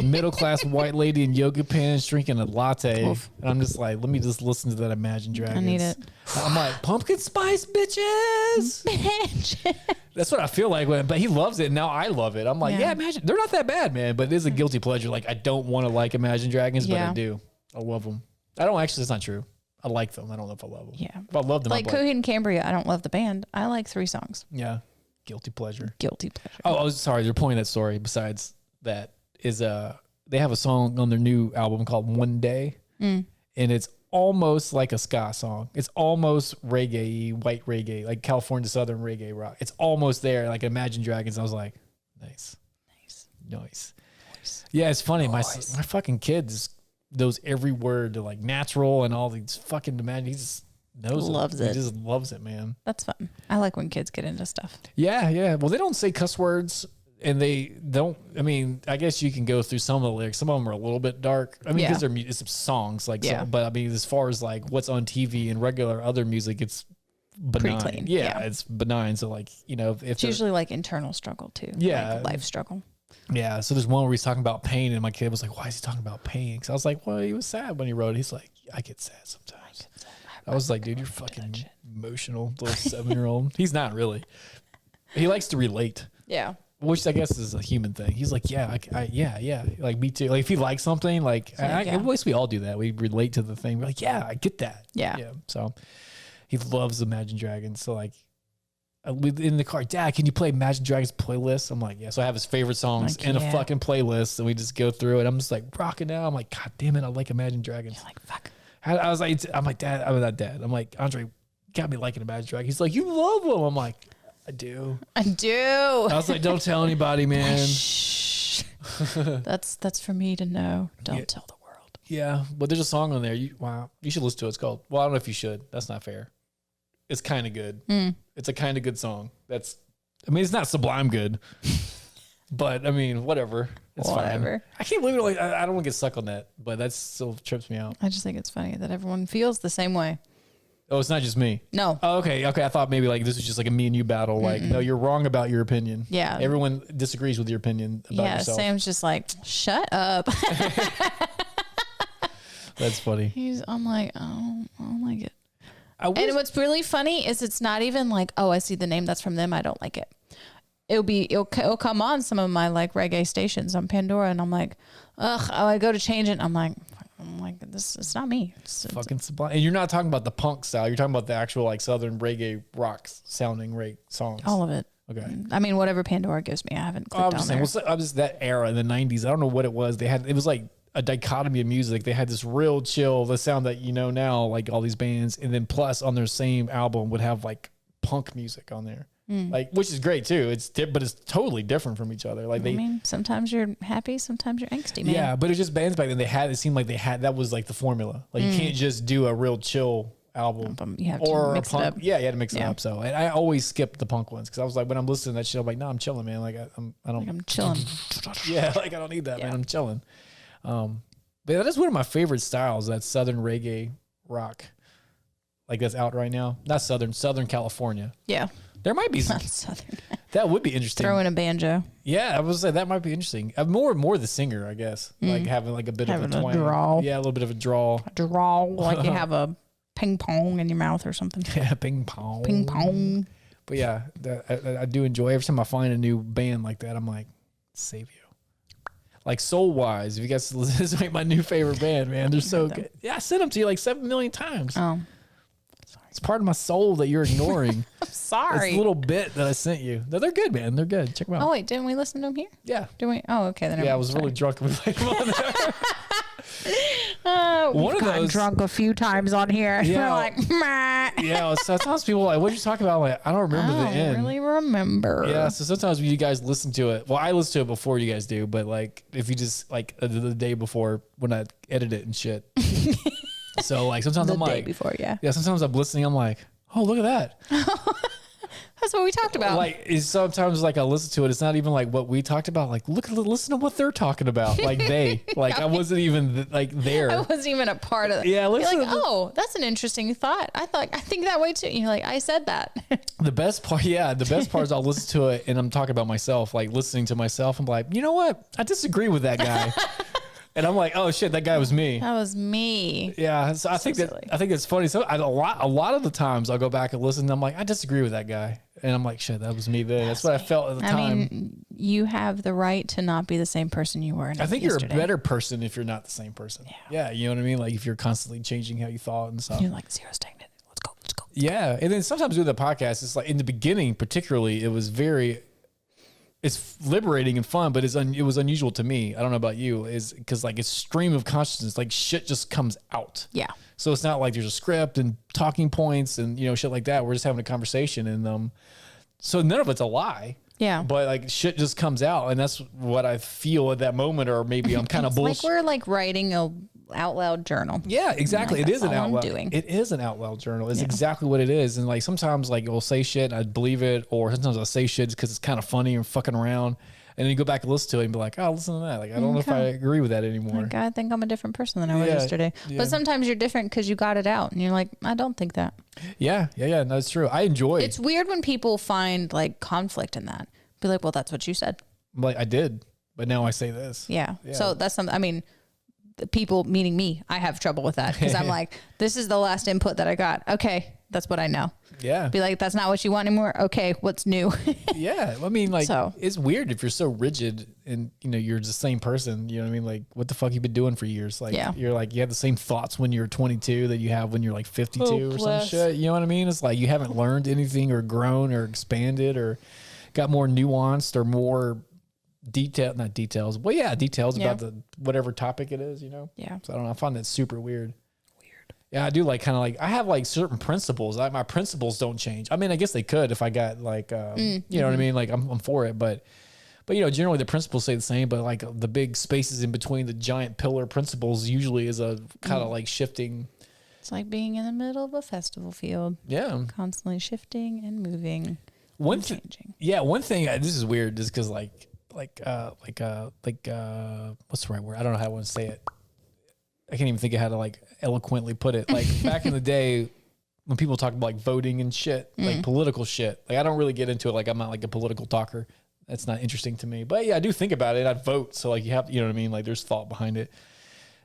middle class white lady in yoga pants drinking a latte. Oof. And I'm just like, let me just listen to that Imagine Dragons. I need it. I'm like, pumpkin spice bitches. Bitch. That's what I feel like. But he loves it. And now I love it. I'm like, yeah, Imagine. They're not that bad, man. But it is a guilty pleasure. Like, I don't want to like Imagine Dragons, but I do. I love them. I don't actually, it's not true. I like them. I don't know if I love them. Yeah. If I love them, like Coheed and Cambria, I don't love the band. I like 3 songs. Yeah. Guilty pleasure. Oh, sorry. They're pulling that story. Besides that is they have a song on their new album called One Day, and it's almost like a ska song. It's almost reggae, white reggae, like California Southern reggae rock. It's almost there, like Imagine Dragons. I was like, nice. Yeah, it's funny. Nice. My fucking kids knows every word to like natural and all these fucking Imagine. He just loves it. He just loves it, man. That's fun. I like when kids get into stuff. Yeah. Well, they don't say cuss words and they don't. I mean, I guess you can go through some of the lyrics. Some of them are a little bit dark. I mean, because it's songs, like, so, but I mean, as far as like what's on TV and regular other music, it's benign. Pretty clean. Yeah, it's benign. So like, you know, if it's usually like internal struggle too. Yeah, like life struggle. Yeah. So there's one where he's talking about pain, and my kid was like, "Why is he talking about pain?" Because I was like, "Well, he was sad when he wrote it." He's like, "I get sad sometimes." I was like, "Dude, you're fucking emotional, little 7-year-old." He's not really. He likes to relate. Yeah. Which I guess is a human thing. He's like, yeah, yeah. Like, me too. Like, if he likes something, like, I guess we all do that. We relate to the thing. We're like, yeah, I get that. Yeah. So he loves Imagine Dragons. So, like, in the car, Dad, can you play Imagine Dragons playlist? I'm like, yeah. So I have his favorite songs in a fucking playlist, and we just go through it. I'm just like rocking out. I'm like, God damn it, I like Imagine Dragons. You're like, fuck. I was like, I'm like, Dad, I'm not Dad. I'm like, Andre, got me liking Imagine Dragons. He's like, you love them. I'm like, I do. I was like, don't tell anybody, man. Shh. That's for me to know. Don't tell the world. Yeah, but there's a song on there. You should listen to it. It's called, well, I don't know if you should. That's not fair. It's kind of good. It's a kind of good song. It's not sublime good, but I mean, whatever. It's fine. I can't believe it. Like, I don't want to get stuck on that, but that still trips me out. I just think it's funny that everyone feels the same way. Oh, it's not just me. No. Oh, okay. I thought maybe like this was just like a me and you battle. Like, no, you're wrong about your opinion. Yeah. Everyone disagrees with your opinion about yourself. Yeah, Sam's just like, shut up. That's funny. I'm like, I don't like it. And what's really funny is it's not even like, oh, I see the name that's from them, I don't like it. It'll come on some of my like reggae stations on Pandora, and I'm like, I go to change it, and I'm like, this it's not me. It's fucking sublime. And you're not talking about the punk style. You're talking about the actual like Southern reggae rock sounding songs. All of it. Okay. I mean, whatever Pandora gives me, I haven't clicked on there. I was that era in the 90s. I don't know what it was. It was like a dichotomy of music. They had this real chill, the sound that you know now, like all these bands, and then plus on their same album would have like punk music on there. Like, which is great too. But it's totally different from each other. Like sometimes you're happy, sometimes you're angsty, man. Yeah, but it's just bands back then. It seemed like that was like the formula. Like you can't just do a real chill album. You have to mix it up. Yeah, you had to mix it up. So, and I always skip the punk ones because I was like, when I'm listening to that shit, I'm like, no, I'm chilling, man. Like I'm chilling. Yeah, like I don't need that, man. I'm chilling. But that is one of my favorite styles. That Southern reggae rock, like that's out right now. Not Southern California. Yeah. There might be some. Southern. That would be interesting. Throw in a banjo. Yeah, I was say that might be interesting. More the singer, I guess. Like having like a bit of a twang. Drawl. Yeah, a little bit of a drawl. Like you have a ping pong in your mouth or something. Yeah, ping pong. Ping pong. But yeah, I do enjoy every time I find a new band like that. I'm like, save you. Like Soul Wise, if you guys, this is like my new favorite band, man. They're so good. Yeah, I sent them to you like 7 million times. Oh. It's part of my soul that you're ignoring. I'm sorry. It's a little bit that I sent you. No, they're good, man. They're good. Check them out. Oh, wait. Didn't we listen to them here? Yeah. Did we? Oh, okay. Then I was really drunk and we played them on there. We've gotten drunk a few times on here. Yeah. We're like, meh. Yeah. So sometimes people are like, what are you talking about? Like, I don't remember the end. I don't really remember. Yeah. So sometimes when you guys listen to it, well, I listen to it before you guys do, but like if you just like the day before when I edit it and shit. So like sometimes I'm like, the day before, yeah. Sometimes I'm listening. I'm like, oh, look at that. That's what we talked about. Like sometimes like I listen to it. It's not even like what we talked about. Like listen to what they're talking about. Like I wasn't even like there. I wasn't even a part of it. Yeah. You're like, oh, that's an interesting thought. I think that way too. And you're like, I said that. The best part is I'll listen to it and I'm talking about myself, like listening to myself. I'm like, you know what? I disagree with that guy. And I'm like, oh shit, that guy was me. That was me. Yeah, so I think it's funny. So a lot of the times I'll go back and listen. And I'm like, I disagree with that guy, and I'm like, shit, that was me then. That's what I felt at the time. I mean, you have the right to not be the same person you were. I think you're a better person if you're not the same person. Yeah, you know what I mean. Like if you're constantly changing how you thought and stuff. You're like zero stagnant. Let's go. Yeah, and then sometimes with the podcast, it's like in the beginning, particularly, it was very. It's liberating and fun, but it was unusual to me. I don't know about you, is because like it's stream of consciousness, like shit just comes out. Yeah. So it's not like there's a script and talking points and shit like that. We're just having a conversation and so none of it's a lie. Yeah. But like shit just comes out, and that's what I feel at that moment, or maybe I'm kind of bullshit. Like we're like writing a out loud journal. Yeah, exactly. Like it is an out loud. It is an out loud journal. It's exactly what it is. And like sometimes like we'll say shit and I believe it, or sometimes I'll say shit because it's kind of funny and fucking around. And then you go back and listen to it and be like, oh, listen to that. Like, I don't know if I agree with that anymore. Like, I think I'm a different person than I was yesterday. Yeah. But sometimes you're different because you got it out and you're like, I don't think that. Yeah. No, that's true. I enjoy it. It's weird when people find like conflict in that. Be like, well, that's what you said. Like, I did, but now I say this. Yeah. So that's something, I mean, the people, meaning me, I have trouble with that because I'm like, this is the last input that I got. Okay. That's what I know. Yeah. Be like, that's not what you want anymore. Okay. What's new? Yeah. I mean, like, it's weird if you're so rigid and, you know, you're the same person. You know what I mean? Like, what the fuck you been doing for years? Like, you're like, you have the same thoughts when you're 22 that you have when you're like 52 or some shit. You know what I mean? It's like you haven't learned anything or grown or expanded or got more nuanced or more details about the whatever topic it is, you know? Yeah. So I don't know. I find that super weird. Yeah, I do like kind of like I have like certain principles. Like my principles don't change. I mean, I guess they could if I got like you know what I mean. Like I'm for it, but you know, generally the principles stay the same. But like the big spaces in between the giant pillar principles usually is a kind of like shifting. It's like being in the middle of a festival field. Yeah, constantly shifting and moving. Changing. Yeah, one thing. This is weird, just because what's the right word? I don't know how I want to say it. I can't even think of how to like eloquently put it. Like back in the day when people talk about like voting and shit, like political shit, like I don't really get into it. Like I'm not like a political talker. That's not interesting to me, but yeah, I do think about it. I'd vote. So like you know what I mean? Like there's thought behind it.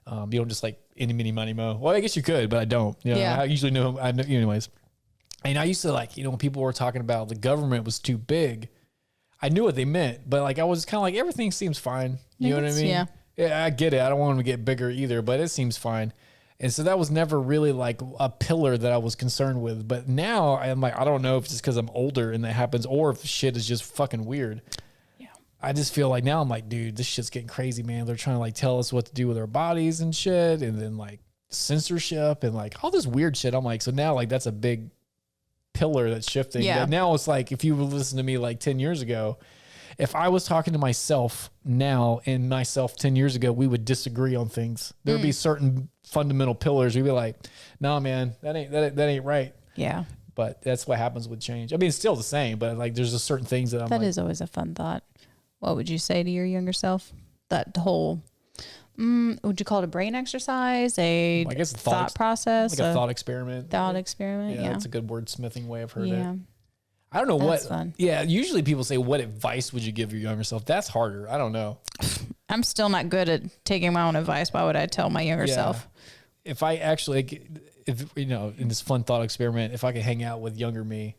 You don't just like any, mini, money, mo. Well, I guess you could, but I don't. You know, I usually know, anyways. And I used to like, you know, when people were talking about the government was too big, I knew what they meant, but like I was kind of like, everything seems fine. You know what I mean? Yeah. Yeah, I get it. I don't want them to get bigger either, but it seems fine. And so that was never really like a pillar that I was concerned with. But now I'm like, I don't know if it's because I'm older and that happens or if shit is just fucking weird. Yeah. I just feel like now I'm like, dude, this shit's getting crazy, man. They're trying to like tell us what to do with our bodies and shit. And then like censorship and like all this weird shit. I'm like, so now like that's a big pillar that's shifting. Yeah. But now it's like, if you would listen to me like 10 years ago, if I was talking to myself now and myself 10 years ago, we would disagree on things. There would be certain fundamental pillars. We'd be like, no, man, that ain't right. Yeah. But that's what happens with change. I mean, it's still the same, but like, there's just certain things that I'm That is always a fun thought. What would you say to your younger self? That whole, would you call it a brain exercise? I guess a thought process? Like a thought experiment. Thought experiment. Yeah. That's a good wordsmithing way I've heard it. I don't know That's fun. Yeah. Usually people say, what advice would you give your younger self? That's harder. I don't know. I'm still not good at taking my own advice. Why would I tell my younger self? If I actually, you know, in this fun thought experiment, if I could hang out with younger me,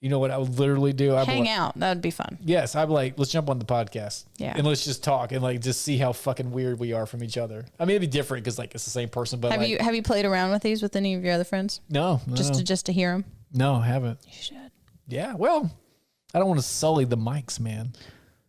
you know what I would literally do? Hang out. That would be fun. Yes. I'd be like, let's jump on the podcast. Yeah. And let's just talk and like, just see how fucking weird we are from each other. I mean, it'd be different because like, it's the same person, but have you played around with these with any of your other friends? No. Just to hear them? No, I haven't. You should. Yeah. Well, I don't want to sully the mics, man.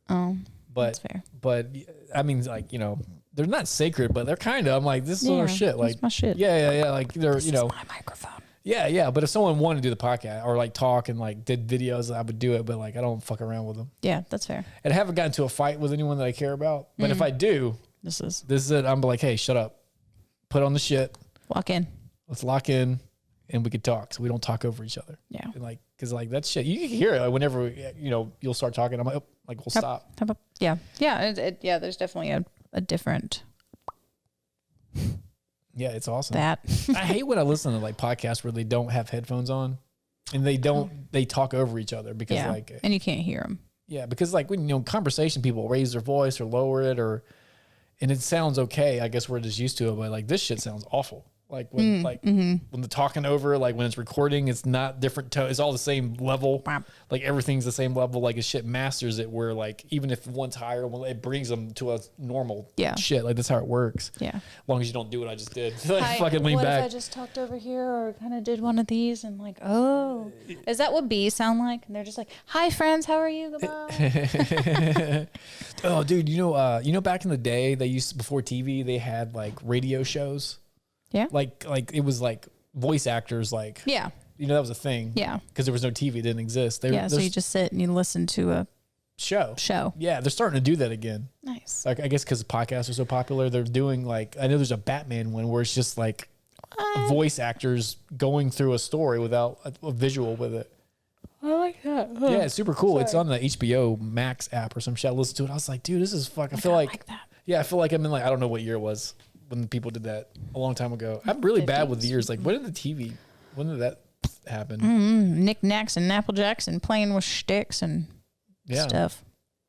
Oh, that's fair. But I mean, like, you know, they're not sacred, but they're kind of, I'm like, this is our shit. Like, my shit. Yeah. Like they're, this you know, is my microphone. Yeah. But if someone wanted to do the podcast or like talk and like did videos, I would do it. But like, I don't fuck around with them. Yeah, that's fair. And I haven't gotten into a fight with anyone that I care about. But if I do, this is it. I'm like, hey, shut up. Put on the shit. Walk in. Let's lock in. And we could talk, so we don't talk over each other. Yeah, and like, cause like that shit, you can hear it like, whenever you know you'll start talking. I'm like, oh, like we'll stop. Yeah. There's definitely a different. Yeah, it's awesome. That I hate when I listen to like podcasts where they don't have headphones on, and they talk over each other because like, and you can't hear them. Yeah, because like when conversation, people raise their voice or lower it, and it sounds okay. I guess we're just used to it, but like this shit sounds awful. Like when when the talking over, like when it's recording, it's not different tone. It's all the same level. Like everything's the same level. Like his shit masters it where like even if one's higher, well, it brings them to a normal shit. Like that's how it works. Yeah. As long as you don't do what I just did. Like fucking lean back. What if I just talked over here or kind of did one of these and like, oh, is that what bees sound like? And they're just like, hi friends, how are you? Goodbye. Oh, dude, you know, back in the day, before TV, they had like radio shows. Yeah. Like it was like voice actors, like, yeah, you know, that was a thing. Yeah. Because there was no TV, it didn't exist. So you just sit and you listen to a show. Yeah. They're starting to do that again. Nice. Like, I guess because podcasts are so popular, they're doing like, I know there's a Batman one where it's just like voice actors going through a story without a visual with it. Well, like that. Yeah, it's super cool. Sorry. It's on the HBO Max app or some shit. I listened to it. I was like, dude, this is fuck. I feel like that. Yeah, I feel like I'm in like, I don't know what year it was when people did that a long time ago. I'm really 50s. Bad with the years. Like, when did that happen? Knickknacks and Applejacks and playing with sticks and stuff.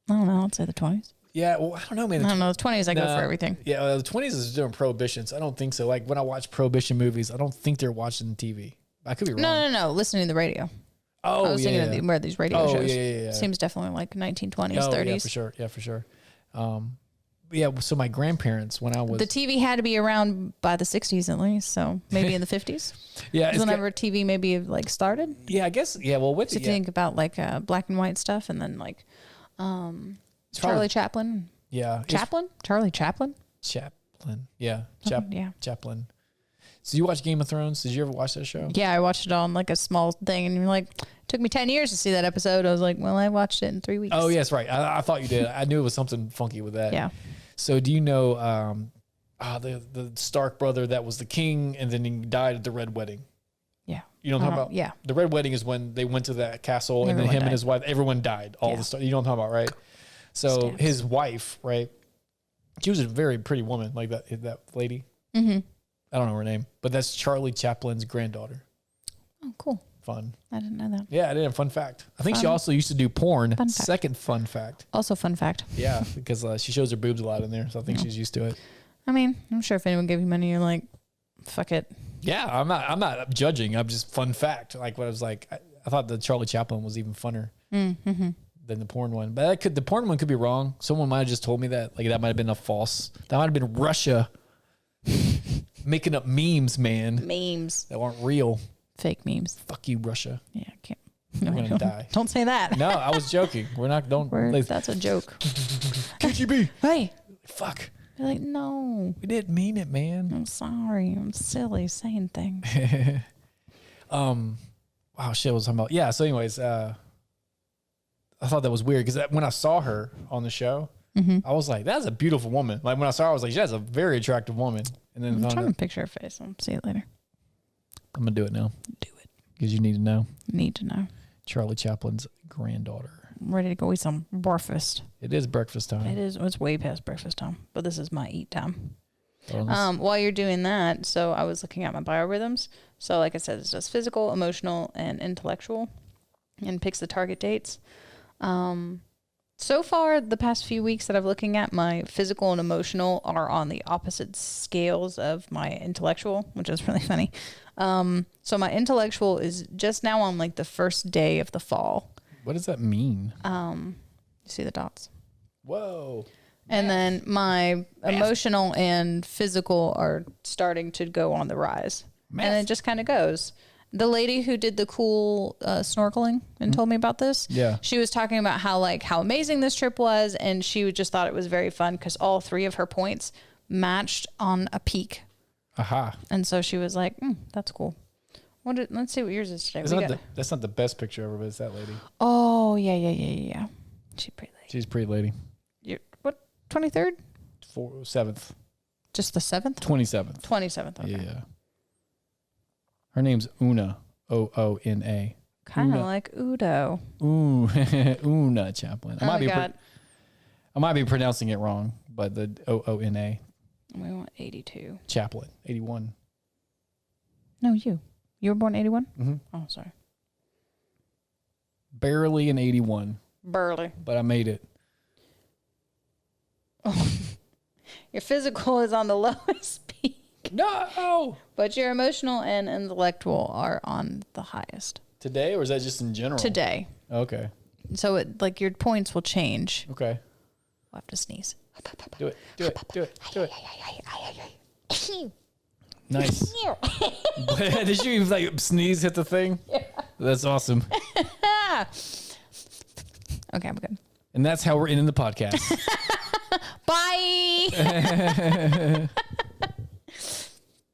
I don't know. I'd say the 20s. Yeah, well, I don't know, man. I don't know. The 20s, I go for everything. Yeah, the 20s is doing prohibitions. I don't think so. Like, when I watch prohibition movies, I don't think they're watching TV. I could be wrong. No. Listening to the radio. Oh, I was thinking of where these radio shows. Yeah. Seems definitely like 1920s, 30s. Yeah, for sure. Yeah, so my grandparents, when I was... The TV had to be around by the 60s at least, so maybe in the 50s. Yeah. Whenever TV maybe like started. Yeah, I guess, well, if you think about like black and white stuff and then like Charlie Chaplin. Yeah. Charlie Chaplin? Chaplin. Yeah. Chaplin. So you watch Game of Thrones? Did you ever watch that show? Yeah, I watched it on like a small thing, and you're like, it took me 10 years to see that episode. I was like, well, I watched it in 3 weeks. Oh, yes, right. I thought you did. I knew it was something funky with that. Yeah. So do you know the Stark brother that was the king, and then he died at the Red Wedding? Yeah. You know what I'm talking about? Yeah. The Red Wedding is when they went to that castle, and then him and his wife, everyone died. You know what I'm talking about, right? So his wife, right? She was a very pretty woman, like that lady. Mm-hmm. I don't know her name, but that's Charlie Chaplin's granddaughter. Oh, cool. Fun. I didn't know that. Yeah, I did a fun fact. I think she also used to do porn. Second fun fact. Also fun fact. Yeah, because she shows her boobs a lot in there, so I think she's used to it. I mean, I'm sure if anyone gave you money, you're like, fuck it. Yeah, I'm not judging. I'm just fun fact. Like what I was like, I thought the Charlie Chaplin was even funner than the porn one. But the porn one could be wrong. Someone might have just told me that. Like that might have been that might have been Russia making up memes, man. Memes that weren't real. Fake memes. Fuck you, Russia. Yeah, I can't. We're gonna die. Don't say that. No, I was joking. That's a joke. KGB. Hey. Fuck. You're like, no. We didn't mean it, man. I'm sorry. I'm silly saying things. Wow, shit, what was I talking about? Yeah, so anyways, I thought that was weird because when I saw her on the show, I was like, that's a beautiful woman. Like when I saw her, I was like, that's a very attractive woman. And then I'm trying to picture her face. I'll see it later. I'm going to do it now. Do it. Because you need to know. Need to know. Charlie Chaplin's granddaughter. I'm ready to go eat some breakfast. It is breakfast time. It is. It's way past breakfast time, but this is my eat time. While you're doing that, so I was looking at my biorhythms. So like I said, it's just physical, emotional, and intellectual, and picks the target dates. So far, the past few weeks that I'm looking at, my physical and emotional are on the opposite scales of my intellectual, which is really funny. So my intellectual is just now on like the first day of the fall. What does that mean? You see the dots? Whoa. And then my emotional and physical are starting to go on the rise. And it just kind of goes. The lady who did the cool snorkeling and told me about this, she was talking about how amazing this trip was, and she just thought it was very fun because all three of her points matched on a peak. Aha. And so she was like, that's cool. Let's see what yours is today. That's not the best picture ever, but it's that lady. Oh, yeah. She's pretty lady. She's a pretty lady. What, 23rd? 7th. Just the 7th? 27th. 27th, okay. Yeah. Her name's Una, O-O-N-A. Kind of like Udo. Ooh, Una Chaplin. I might be pronouncing it wrong, but the O-O-N-A. We want 82. Chaplin, 81. No, you. You were born 81? Mm-hmm. Oh, sorry. Barely an 81. Barely. But I made it. Oh. Your physical is on the lowest peak. No! But your emotional and intellectual are on the highest. Today, or is that just in general? Today. Okay. So your points will change. Okay. I'll have to sneeze. Do it. Nice. Did you even sneeze, hit the thing? Yeah. That's awesome. Okay, I'm good. And that's how we're ending the podcast. Bye.